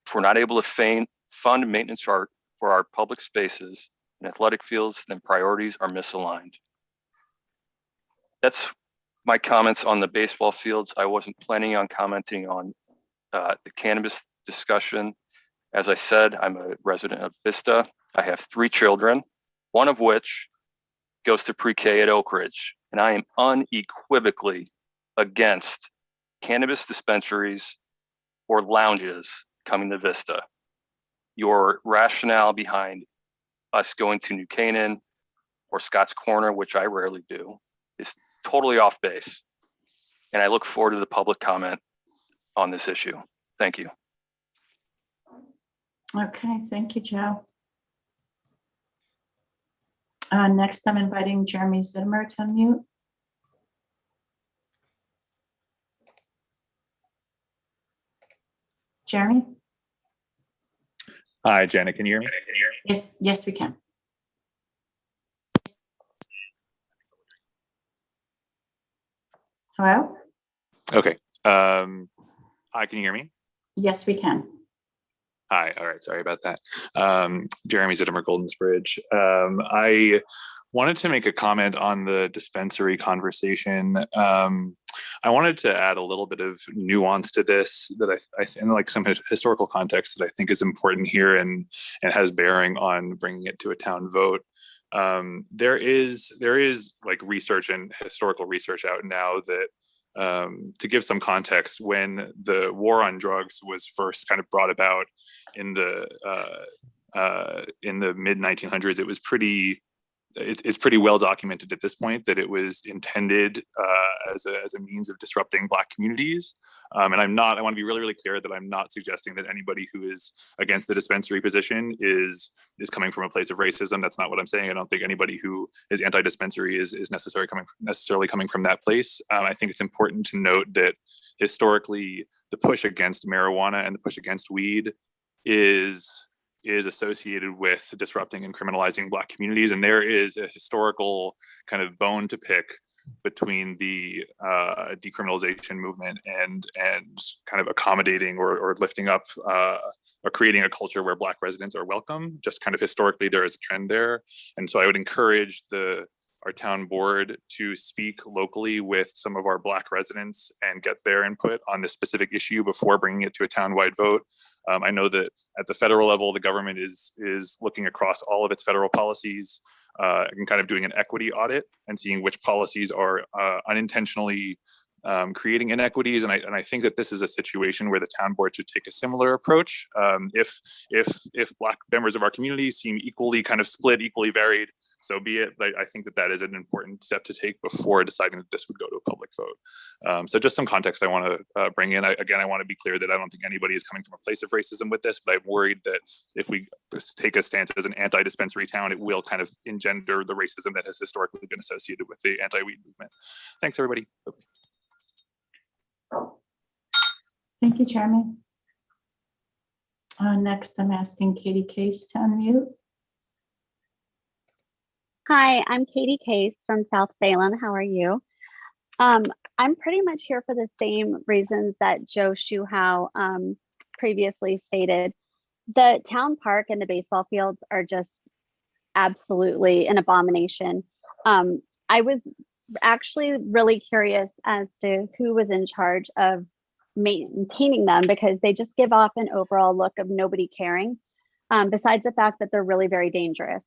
If we're not able to fund maintenance for our public spaces and athletic fields, then priorities are misaligned. That's my comments on the baseball fields. I wasn't planning on commenting on the cannabis discussion. As I said, I'm a resident of Vista. I have 3 children, one of which goes to pre-K at Oak Ridge, and I am unequivocally against cannabis dispensaries or lounges coming to Vista. Your rationale behind us going to New Canaan or Scott's Corner, which I rarely do, is totally off base. And I look forward to the public comment on this issue. Thank you. Okay, thank you, Joe. Next, I'm inviting Jeremy Zimmer to unmute. Jeremy? Hi, Janet, can you hear me? Yes, yes, we can. Hello? Okay. Hi, can you hear me? Yes, we can. Hi, all right, sorry about that. Jeremy Zittimer, Goldens Bridge. I wanted to make a comment on the dispensary conversation. I wanted to add a little bit of nuance to this that and like some historical context that I think is important here and has bearing on bringing it to a town vote. There is like research and historical research out now that to give some context, when the war on drugs was first kind of brought about in the mid 1900s, it was it's pretty well documented at this point that it was intended as a means of disrupting Black communities. And I want to be really, really clear that I'm not suggesting that anybody who is against the dispensary position is coming from a place of racism. That's not what I'm saying. I don't think anybody who is anti-dispensary is necessarily coming from that place. I think it's important to note that historically, the push against marijuana and the push against weed is associated with disrupting and criminalizing Black communities. And there is a historical kind of bone to pick between the decriminalization movement and kind of accommodating or lifting up or creating a culture where Black residents are welcome. Just kind of historically, there is a trend there. And so I would encourage our town board to speak locally with some of our Black residents and get their input on this specific issue before bringing it to a town-wide vote. I know that at the federal level, the government is looking across all of its federal policies and kind of doing an equity audit and seeing which policies are unintentionally creating inequities. And I think that this is a situation where the town board should take a similar approach. If Black members of our community seem equally kind of split, equally varied, so be it. I think that is an important step to take before deciding that this would go to a public vote. So just some context I want to bring in. Again, I want to be clear that I don't think anybody is coming from a place of racism with this, but I'm worried that if we take a stance as an anti-dispensary town, it will kind of engender the racism that has historically been associated with the anti-weed movement. Thanks, everybody. Thank you, Jeremy. Next, I'm asking Katie Case to unmute. Hi, I'm Katie Case from South Salem. How are you? I'm pretty much here for the same reasons that Joe Shuhow previously stated. The town park and the baseball fields are just absolutely an abomination. I was actually really curious as to who was in charge of maintaining them, because they just give off an overall look of nobody caring, besides the fact that they're really very dangerous.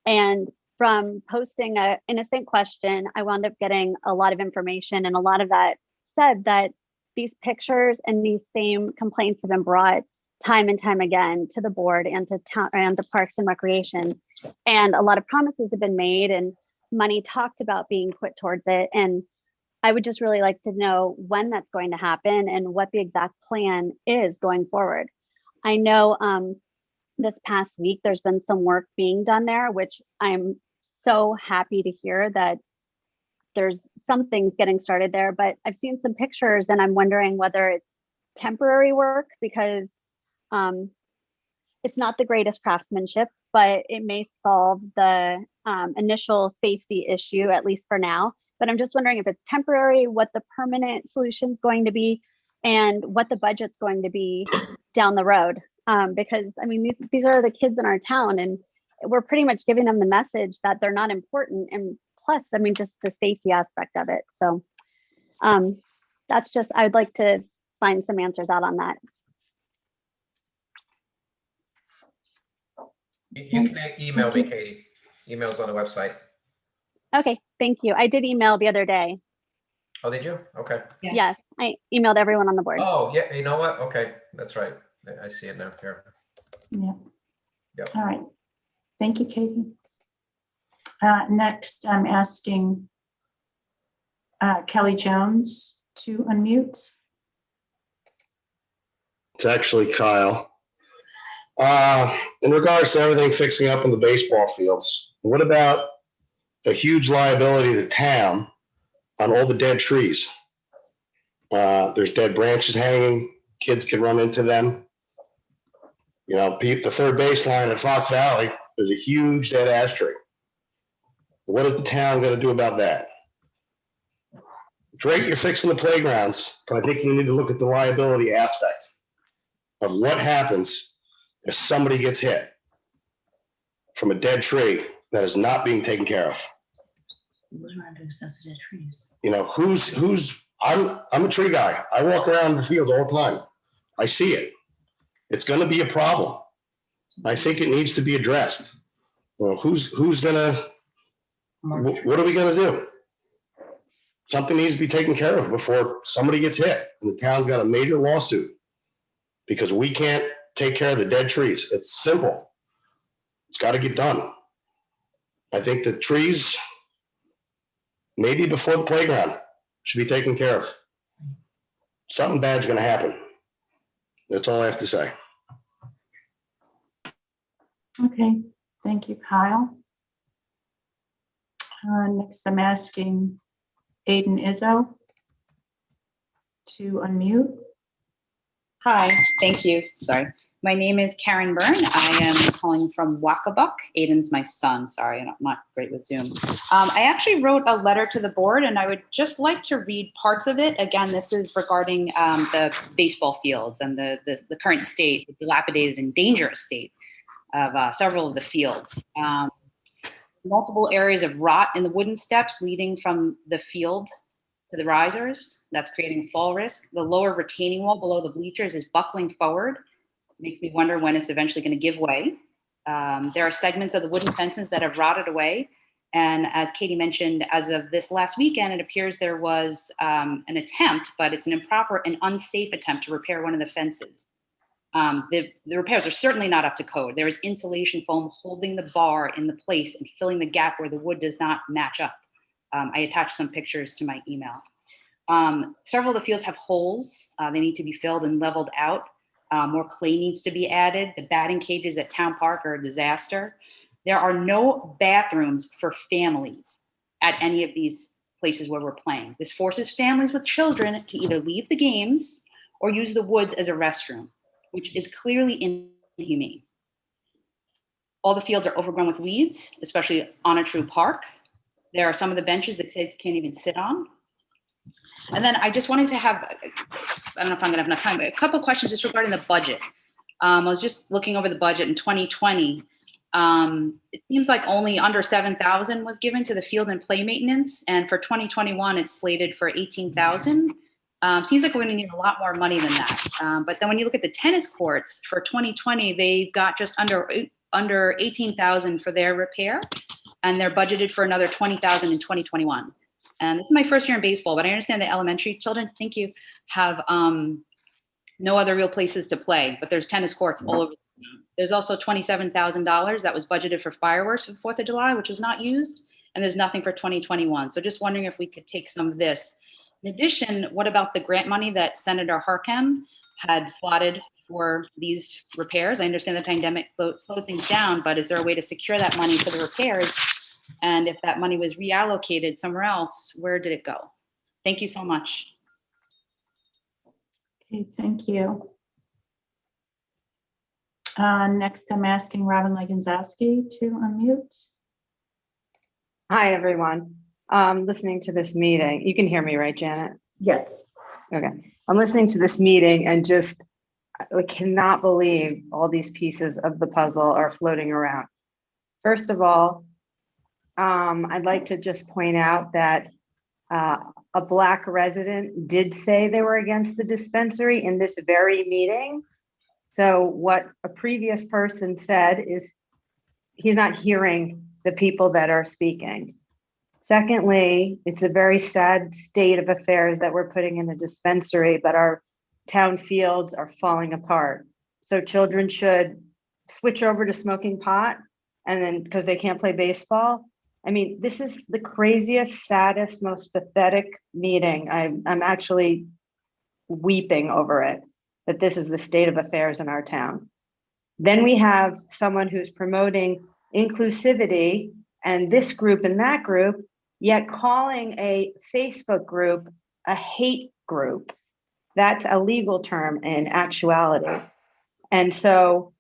And from posting an innocent question, I wound up getting a lot of information, and a lot of that said that these pictures and these same complaints have been brought time and time again to the board and to town and to Parks and Recreation. And a lot of promises have been made and money talked about being put towards it. And I would just really like to know when that's going to happen and what the exact plan is going forward. I know this past week, there's been some work being done there, which I'm so happy to hear that there's some things getting started there, but I've seen some pictures and I'm wondering whether it's temporary work, because it's not the greatest craftsmanship. but it may solve the initial safety issue, at least for now. But I'm just wondering if it's temporary, what the permanent solution is going to be, and what the budget's going to be down the road. Because I mean, these are the kids in our town, and we're pretty much giving them the message that they're not important. And plus, I mean, just the safety aspect of it. So that's just, I'd like to find some answers out on that. You can email me, Katie. Email's on the website. Okay, thank you. I did email the other day. Oh, did you? Okay. Yes, I emailed everyone on the board. Oh, yeah, you know what? Okay, that's right. I see it now here. Yeah. Yep. All right. Thank you, Katie. Next, I'm asking Kelly Jones to unmute. It's actually Kyle. In regards to everything fixing up in the baseball fields, what about a huge liability to the town on all the dead trees? There's dead branches hanging. Kids can run into them. You know, Pete, the third baseline at Fox Valley, there's a huge dead ash tree. What is the town going to do about that? Great, you're fixing the playgrounds, but I think you need to look at the liability aspect of what happens if somebody gets hit from a dead tree that is not being taken care of. You know, I'm a tree guy. I walk around the fields all the time. I see it. It's going to be a problem. I think it needs to be addressed. Well, who's gonna, what are we gonna do? Something needs to be taken care of before somebody gets hit. And the town's got a major lawsuit because we can't take care of the dead trees. It's simple. It's got to get done. I think the trees, maybe before the playground, should be taken care of. Something bad's going to happen. That's all I have to say. Okay, thank you, Kyle. Next, I'm asking Aiden Izzo to unmute. Hi, thank you. Sorry. My name is Karen Byrne. I am calling from Wakabuk. Aiden's my son. Sorry, I'm not great with Zoom. I actually wrote a letter to the board, and I would just like to read parts of it. Again, this is regarding the baseball fields and the current state, the dilapidated and dangerous state of several of the fields. Multiple areas of rot in the wooden steps leading from the field to the risers. That's creating fall risk. The lower retaining wall below the bleachers is buckling forward. Makes me wonder when it's eventually going to give way. There are segments of the wooden fences that have rotted away. And as Katie mentioned, as of this last weekend, it appears there was an attempt, but it's an improper and unsafe attempt to repair one of the fences. The repairs are certainly not up to code. There is insulation foam holding the bar in the place and filling the gap where the wood does not match up. I attached some pictures to my email. Several of the fields have holes. They need to be filled and leveled out. More clay needs to be added. The batting cages at Town Park are a disaster. There are no bathrooms for families at any of these places where we're playing. This forces families with children to either leave the games or use the woods as a restroom, which is clearly inhumane. All the fields are overgrown with weeds, especially on a true park. There are some of the benches that kids can't even sit on. And then I just wanted to have, I don't know if I'm gonna have enough time, but a couple of questions just regarding the budget. I was just looking over the budget in 2020. It seems like only under 7,000 was given to the field and play maintenance. And for 2021, it's slated for 18,000. Seems like we're gonna need a lot more money than that. But then when you look at the tennis courts for 2020, they got just under 18,000 for their repair. And they're budgeted for another 20,000 in 2021. And this is my first year in baseball, but I understand the elementary children, thank you, have no other real places to play, but there's tennis courts all over. There's also $27,000 that was budgeted for fireworks for the 4th of July, which was not used, and there's nothing for 2021. So just wondering if we could take some of this. In addition, what about the grant money that Senator Harkam had slotted for these repairs? I understand the pandemic slowed things down, but is there a way to secure that money for the repairs? And if that money was reallocated somewhere else, where did it go? Thank you so much. Okay, thank you. Next, I'm asking Robin Leganzowski to unmute. Hi, everyone. Listening to this meeting. You can hear me, right, Janet? Yes. Okay. I'm listening to this meeting and just I cannot believe all these pieces of the puzzle are floating around. First of all, I'd like to just point out that a Black resident did say they were against the dispensary in this very meeting. So what a previous person said is he's not hearing the people that are speaking. Secondly, it's a very sad state of affairs that we're putting in the dispensary, but our town fields are falling apart. So children should switch over to smoking pot and then because they can't play baseball. I mean, this is the craziest, saddest, most pathetic meeting. I'm actually weeping over it, that this is the state of affairs in our town. Then we have someone who's promoting inclusivity and this group and that group, yet calling a Facebook group a hate group. That's a legal term in actuality. And so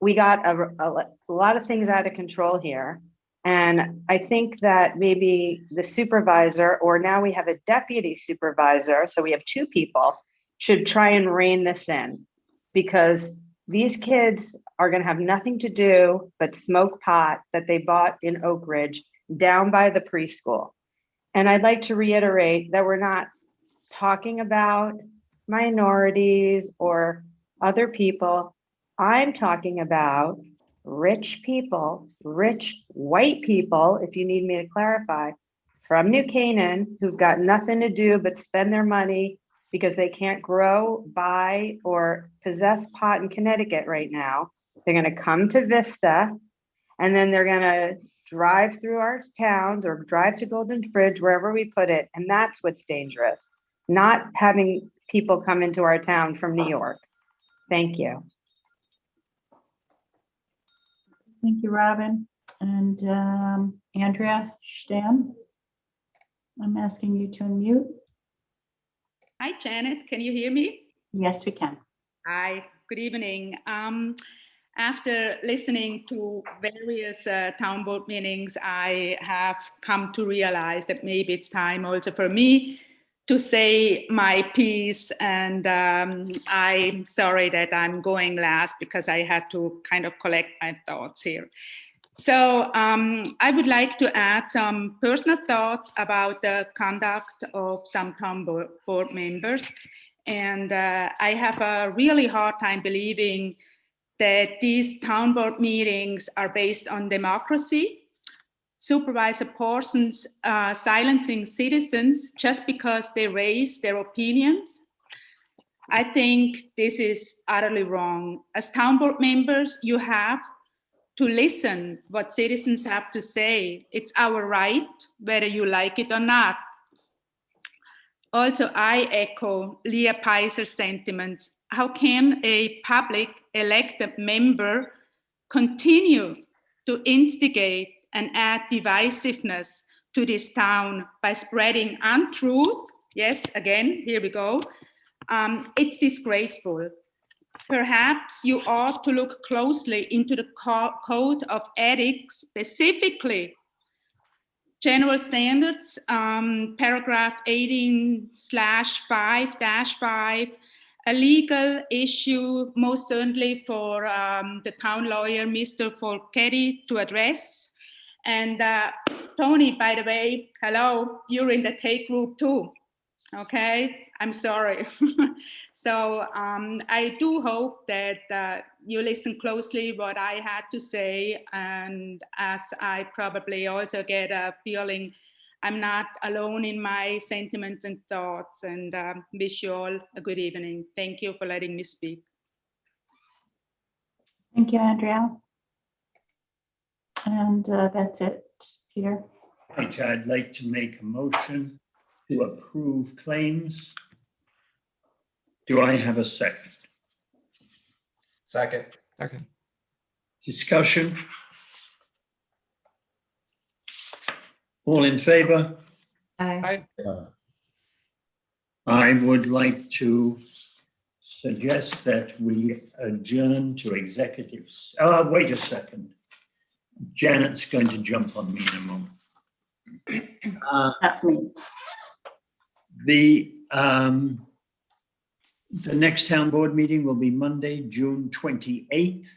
we got a lot of things out of control here. And I think that maybe the supervisor, or now we have a deputy supervisor, so we have two people, should try and rein this in, because these kids are going to have nothing to do but smoke pot that they bought in Oak Ridge down by the preschool. And I'd like to reiterate that we're not talking about minorities or other people. I'm talking about rich people, rich white people, if you need me to clarify, from New Canaan who've got nothing to do but spend their money because they can't grow, buy, or possess pot in Connecticut right now. They're going to come to Vista, and then they're going to drive through our towns or drive to Golden Bridge, wherever we put it. And that's what's dangerous, not having people come into our town from New York. Thank you. Thank you, Robin. And Andrea Stan, I'm asking you to unmute. Hi, Janet. Can you hear me? Yes, we can. Hi, good evening. After listening to various town board meetings, I have come to realize that maybe it's time also for me to say my piece. And I'm sorry that I'm going last because I had to kind of collect my thoughts here. So I would like to add some personal thoughts about the conduct of some town board members. And I have a really hard time believing that these town board meetings are based on democracy. Supervisor Parsons silencing citizens just because they raise their opinions. I think this is utterly wrong. As town board members, you have to listen what citizens have to say. It's our right, whether you like it or not. Also, I echo Leah Peiser's sentiments. How can a public elected member continue to instigate and add divisiveness to this town by spreading untruth? Yes, again, here we go. It's disgraceful. Perhaps you ought to look closely into the code of ethics, specifically general standards, paragraph 18/5-5, a legal issue, most certainly for the town lawyer, Mr. Folchetti, to address. And Tony, by the way, hello, you're in the take group too. Okay, I'm sorry. So I do hope that you listen closely what I had to say, and as I probably also get a feeling I'm not alone in my sentiments and thoughts, and wish you all a good evening. Thank you for letting me speak. Thank you, Andrea. And that's it, Peter. Right, I'd like to make a motion to approve claims. Do I have a second? Second. Second. Discussion? All in favor? Aye. I would like to suggest that we adjourn to executives. Wait a second. Janet's going to jump on me in a moment. That's me. The next town board meeting will be Monday, June 28th,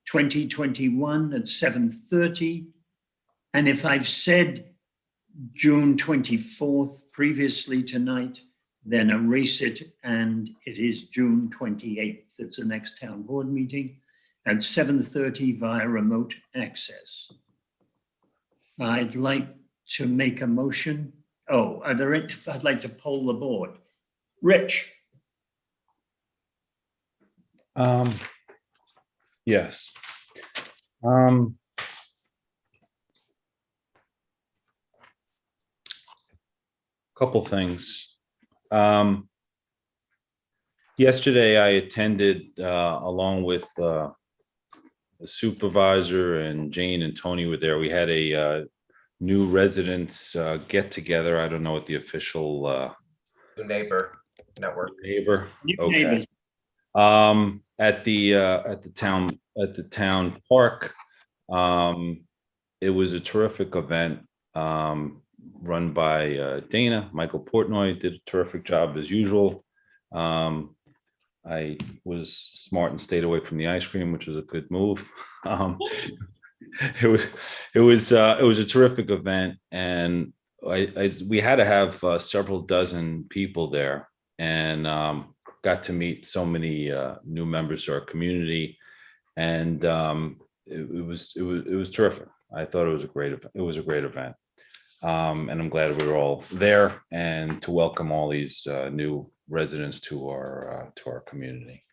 2021 at 7:30. And if I've said June 24th previously tonight, then erase it, and it is June 28th. It's the next town board meeting at 7:30 via remote access. I'd like to make a motion. Oh, I'd like to poll the board. Rich? Yes. Couple things. Yesterday I attended along with the supervisor, and Jane and Tony were there. We had a new residents get together. I don't know what the official New neighbor network. neighbor. New Okay. neighbors. At the town park. It was a terrific event run by Dana. Michael Portnoy did a terrific job as usual. I was smart and stayed away from the ice cream, which was a good move. It was a terrific event, and we had to have several dozen people there, and got to meet so many new members to our community, and it was terrific. I thought it was a great event, and I'm glad we were all there and to welcome all these new residents to our community.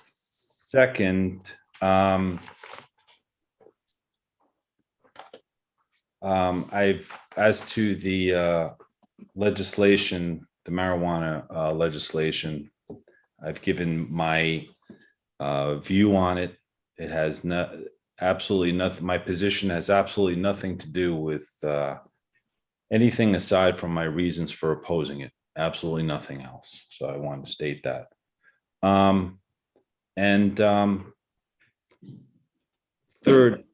Second, as to the legislation, the marijuana legislation, I've given my view on it. It has absolutely nothing. My position has absolutely nothing to do with anything aside from my reasons for opposing it. Absolutely nothing else. So I wanted to state that. Third,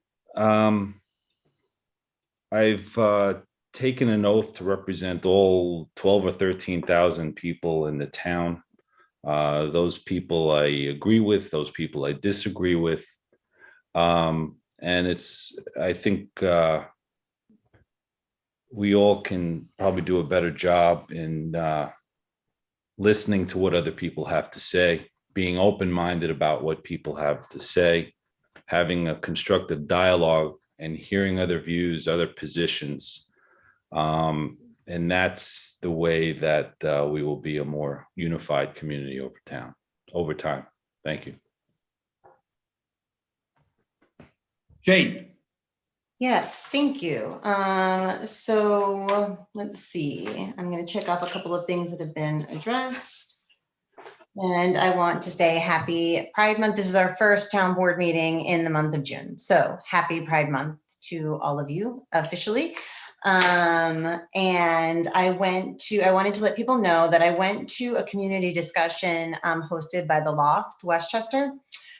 I've taken an oath to represent all 12 or 13,000 people in the town. Those people I agree with, those people I disagree with. And I think we all can probably do a better job in listening to what other people have to say, being open-minded about what people have to say, having a constructive dialogue and hearing other views, other positions. And that's the way that we will be a more unified community over time. Thank you. Jane? Yes, thank you. So let's see. I'm going to check off a couple of things that have been addressed. And I want to say happy Pride Month. This is our first town board meeting in the month of June. So happy Pride Month to all of you officially. And I wanted to let people know that I went to a community discussion hosted by the Loft, Westchester,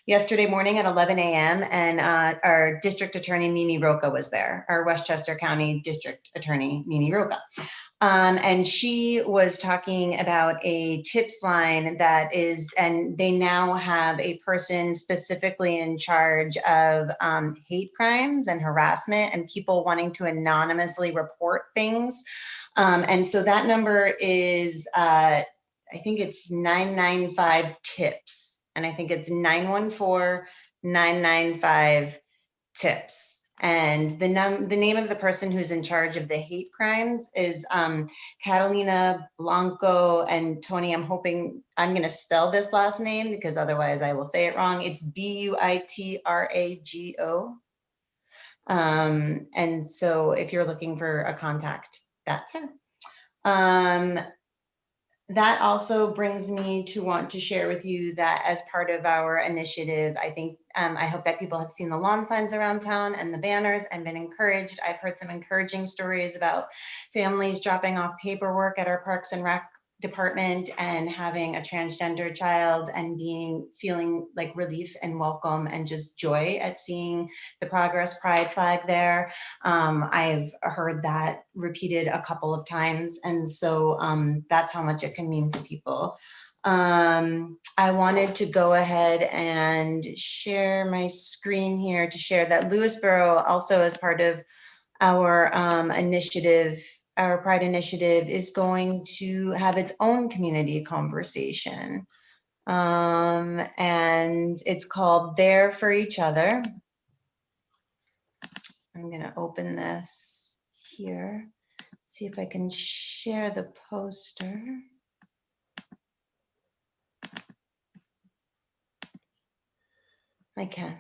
yesterday morning at 11 a.m. And our district attorney, Mimi Roca, was there, our Westchester County District Attorney, Mimi Roca. And she was talking about a tips line that is, and they now have a person specifically in charge of hate crimes and harassment and people wanting to anonymously report things. And so that number is, I think it's 995 tips. And I think it's 914-995 tips. And the name of the person who's in charge of the hate crimes is Catalina Blanco and Tony. I'm hoping I'm going to spell this last name because otherwise I will say it wrong. It's Buitrago. And so if you're looking for a contact, that's her. That also brings me to want to share with you that as part of our initiative, I think, I hope that people have seen the lawn signs around town and the banners and been encouraged. I've heard some encouraging stories about families dropping off paperwork at our Parks and Rec department and having a transgender child and feeling like relief and welcome and just joy at seeing the Progress Pride flag there. I've heard that repeated a couple of times, and so that's how much it can mean to people. I wanted to go ahead and share my screen here to share that Lewisboro, also as part of our initiative, our Pride initiative, is going to have its own community conversation. And it's called There for Each Other. I'm going to open this here, see if I can share the poster. I can.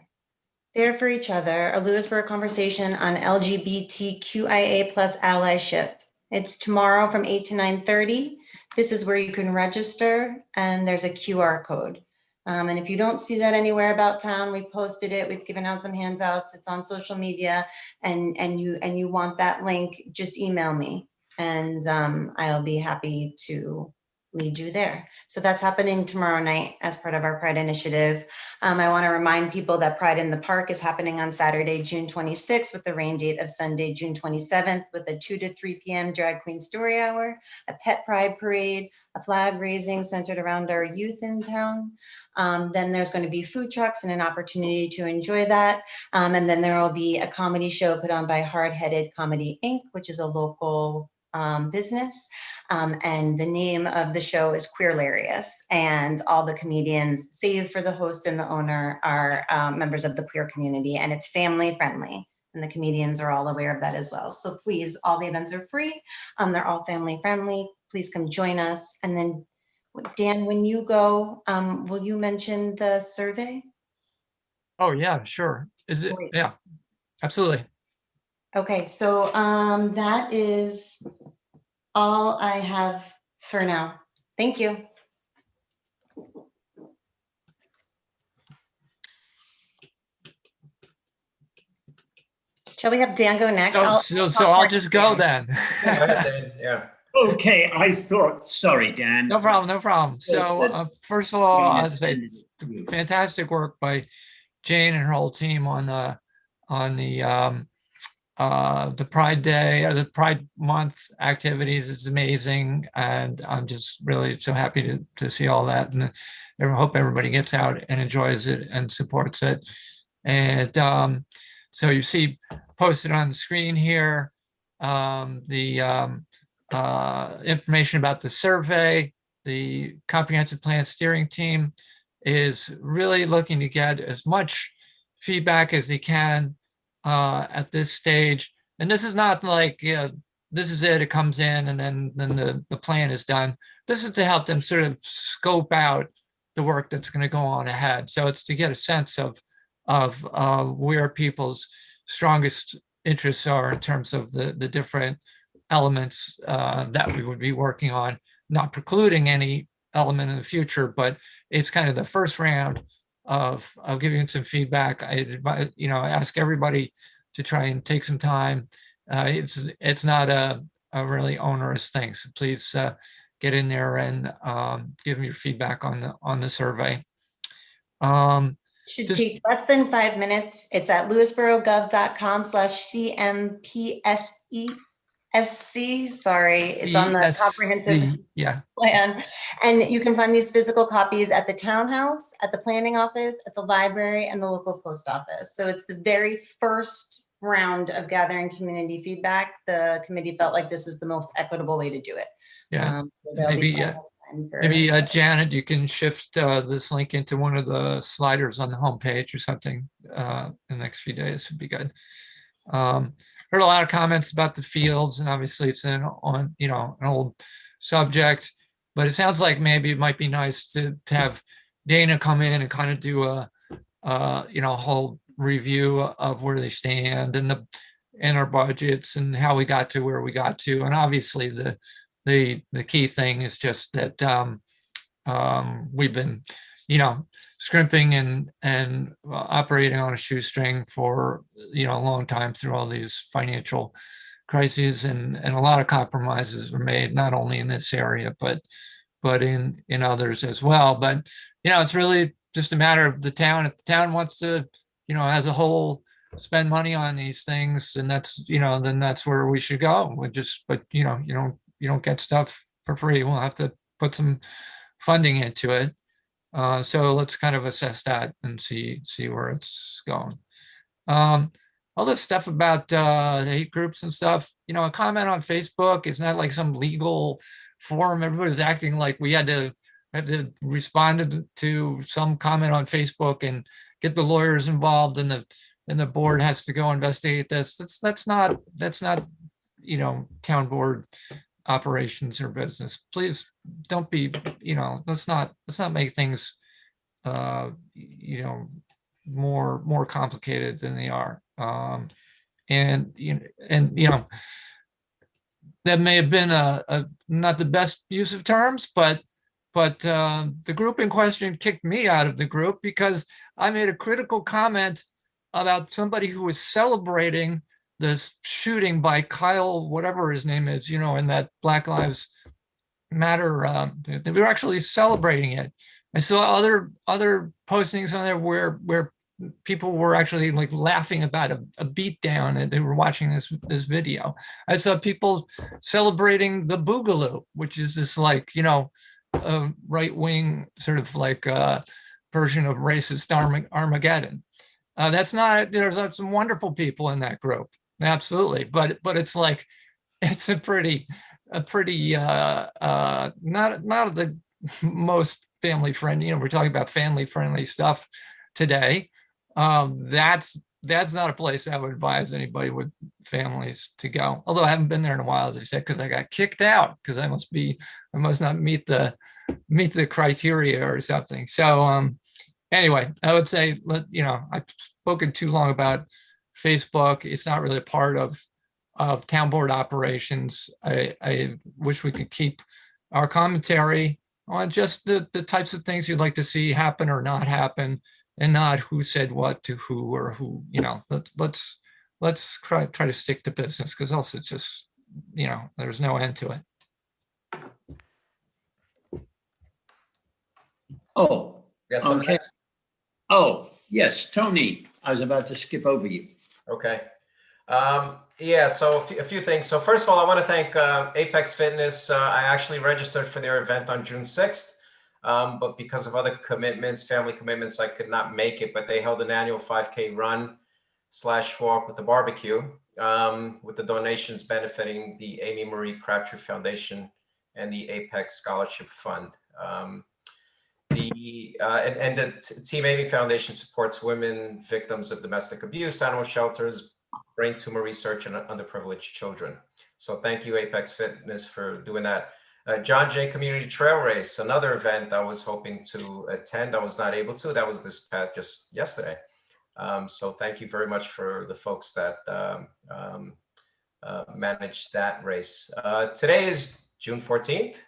There for Each Other, a Lewisboro conversation on LGBTQIA+ allyship. It's tomorrow from 8 to 9:30. This is where you can register, and there's a QR code. And if you don't see that anywhere about town, we posted it. We've given out some handouts. It's on social media, and you want that link, just email me, and I'll be happy to lead you there. So that's happening tomorrow night as part of our Pride initiative. I want to remind people that Pride in the Park is happening on Saturday, June 26th, with the rain date of Sunday, June 27th, with a 2 to 3 p.m. drag queen story hour, a pet pride parade, a flag raising centered around our youth in town. Then there's going to be food trucks and an opportunity to enjoy that. And then there will be a comedy show put on by Hard Headed Comedy Inc., which is a local business. And the name of the show is Queerlarious, and all the comedians, save for the host and the owner, are members of the queer community, and it's family friendly, and the comedians are all aware of that as well. So please, all the events are free. They're all family friendly. Please come join us. And then Dan, when you go, will you mention the survey? Oh, yeah, sure. Is it? Great. Yeah, absolutely. Okay, so that is all I have for now. Thank you. Shall we have Dan go next? So I'll just go then. Go ahead, Dan. Yeah. Okay, I thought, sorry, Dan. No problem, no problem. So first of all, Jane I'd say extended it to you. fantastic work by Jane and her whole team on the Pride Day or the Pride Month activities. It's amazing, and I'm just really so happy to see all that, and I hope everybody gets out and enjoys it and supports it. And so you see posted on the screen here the information about the survey. The comprehensive plan steering team is really looking to get as much feedback as they can at this stage. And this is not like, this is it comes in and then the plan is done. This is to help them sort of scope out the work that's going to go on ahead. So it's to get a sense of where people's strongest interests are in terms of the different elements that we would be working on, not precluding any element in the future, but it's kind of the first round of giving some feedback. I advise, ask everybody to try and take some time. It's not a really onerous thing. So please get in there and give me your feedback on the survey. Should take less than 5 minutes. It's at lewisboro.gov/CMPSC. Sorry, it's on the comprehensive plan. And you can find these physical copies at the townhouse, at the planning office, at the library, and the local post office. So it's the very first round of gathering community feedback. The committee felt like this was the most equitable way to do it. Yeah, So maybe Janet, you can shift this link into one of the sliders on the homepage or something in the next few days would be good. Heard a lot of comments about the fields, and obviously it's an old subject, but it sounds like maybe it might be nice to have Dana come in and kind of do a whole review of where they stand and our budgets and how we got to where we got to. And obviously the key thing is just that we've been, scrimping and operating on a shoestring for, a long time through all these financial crises, and a lot of compromises were made, not only in this area, but in others as well. But, it's really just a matter of the town. If the town wants to, as a whole, spend money on these things, and then that's where we should go. But you don't get stuff for free. We'll have to put some funding into it. So let's kind of assess that and see where it's going. All this stuff about hate groups and stuff, a comment on Facebook is not like some legal forum. Everybody's acting like we have to respond to some comment on Facebook and get the lawyers involved, and the board has to go investigate this. That's not town board operations or business. Please don't be, let's not make things more complicated than they are. And that may have been a not the best use of terms, but the group in question kicked me out of the group because I made a critical comment about somebody who was celebrating this shooting by Kyle, whatever his name is, in that Black Lives Matter. They were actually celebrating it. I saw other postings on there where people were actually like laughing about a beatdown, and they were watching this video. I saw people celebrating the Boogaloo, which is this a right-wing sort of version of racist Armageddon. That's not, there's some wonderful people in that group, absolutely, but it's it's a pretty not the most family friendly. We're talking about family friendly stuff today. That's not a place I would advise anybody with families to go. Although I haven't been there in a while, as I said, because I got kicked out because I must not meet the criteria or something. So anyway, I would say I've spoken too long about Facebook. It's not really a part of town board operations. I wish we could keep our commentary on just the types of things you'd like to see happen or not happen, and not who said what to who or who. Let's try to stick to business, because else it's just there's no end to it. Oh, Yes. okay. Oh, yes, Tony, I was about to skip over you. Okay. Yeah, so a few things. So first of all, I want to thank Apex Fitness. I actually registered for their event on June 6th, but because of other commitments, family commitments, I could not make it, but they held an annual 5K run/walk with a barbecue, with the donations benefiting the Amy Marie Crabtree Foundation and the Apex Scholarship Fund. The Team Amy Foundation supports women victims of domestic abuse, animal shelters, brain tumor research, and underprivileged children. So thank you, Apex Fitness, for doing that. John Jay Community Trail Race, another event I was hoping to attend. I was not able to. That was just yesterday. So thank you very much for the folks that managed that race. Today is June 14th.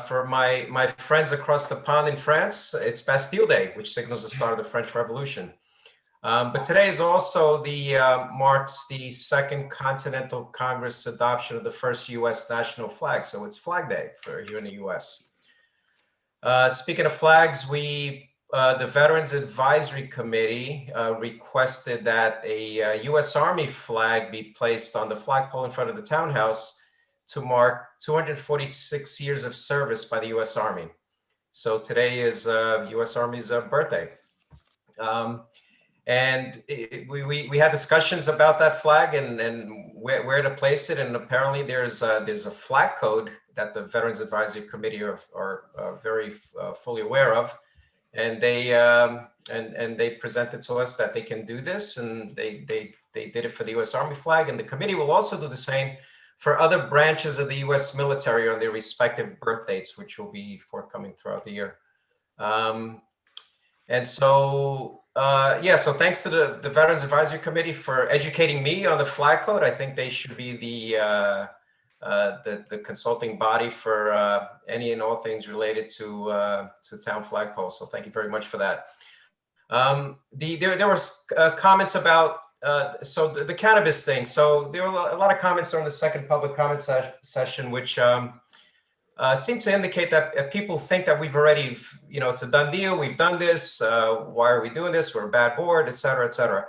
For my friends across the pond in France, it's Bastille Day, which signals the start of the French Revolution. But today is also marks the Second Continental Congress adoption of the first U.S. national flag. So it's Flag Day for here in the U.S. Speaking of flags, the Veterans Advisory Committee requested that a U.S. Army flag be placed on the flagpole in front of the townhouse to mark 246 years of service by the U.S. Army. So today is U.S. Army's birthday. And we had discussions about that flag and where to place it. And apparently there's a flag code that the Veterans Advisory Committee are very fully aware of. And they presented to us that they can do this, and they did it for the U.S. Army flag. And the committee will also do the same for other branches of the U.S. military on their respective birth dates, which will be forthcoming throughout the year. And so, so thanks to the Veterans Advisory Committee for educating me on the flag code. I think they should be the consulting body for any and all things related to town flagpoles. So thank you very much for that. There was comments about so the cannabis thing. So there were a lot of comments during the second public comment session, which seem to indicate that people think that we've already, it's a done deal. We've done this. Why are we doing this? We're a bad board, et cetera, et cetera.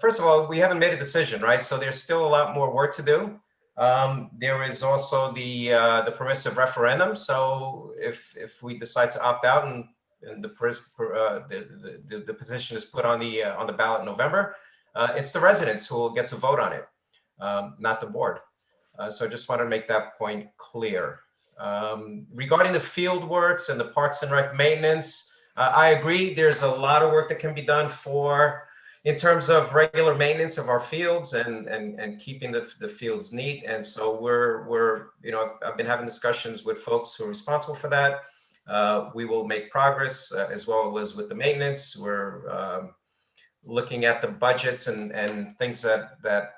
First of all, we haven't made a decision, right? So there's still a lot more work to do. There is also the permissive referendum. So if we decide to opt out and the position is put on the ballot in November, it's the residents who will get to vote on it, not the board. So I just want to make that point clear. Regarding the field works and the Parks and Rec maintenance, I agree. There's a lot of work that can be done in terms of regular maintenance of our fields and keeping the fields neat. And so I've been having discussions with folks who are responsible for that. We will make progress as well as with the maintenance. We're looking at the budgets and things that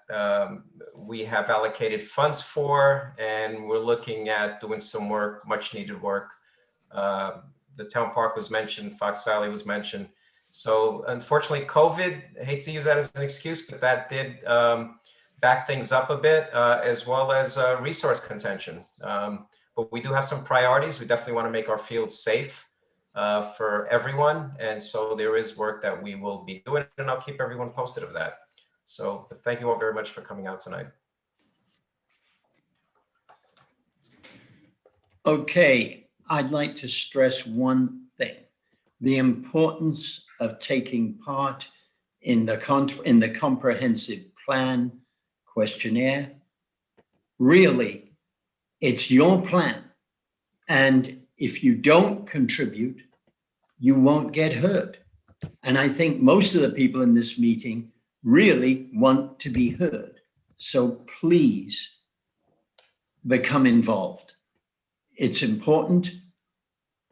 we have allocated funds for, and we're looking at doing some work, much needed work. The town park was mentioned, Fox Valley was mentioned. So unfortunately, COVID, I hate to use that as an excuse, but that did back things up a bit, as well as resource contention. But we do have some priorities. We definitely want to make our fields safe for everyone. And so there is work that we will be doing, and I'll keep everyone posted of that. So thank you all very much for coming out tonight. Okay, I'd like to stress one thing: the importance of taking part in the comprehensive plan questionnaire. Really, it's your plan. And if you don't contribute, you won't get heard. And I think most of the people in this meeting really want to be heard. So please become involved. It's important.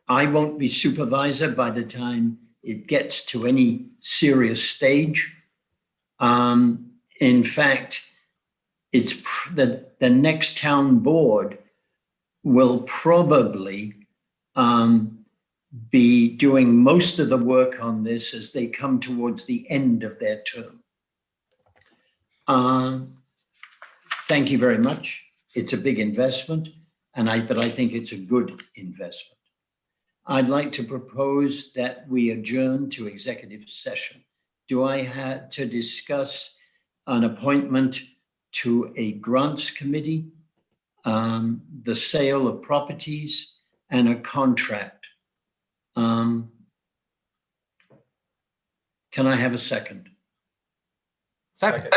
I won't be supervisor by the time it gets to any serious stage. In fact, it's the next town board will probably be doing most of the work on this as they come towards the end of their term. Thank you very much. It's a big investment, but I think it's a good investment. I'd like to propose that we adjourn to executive session. Do I have to discuss an appointment to a grants committee, the sale of properties, and a contract? Can I have a second? Second.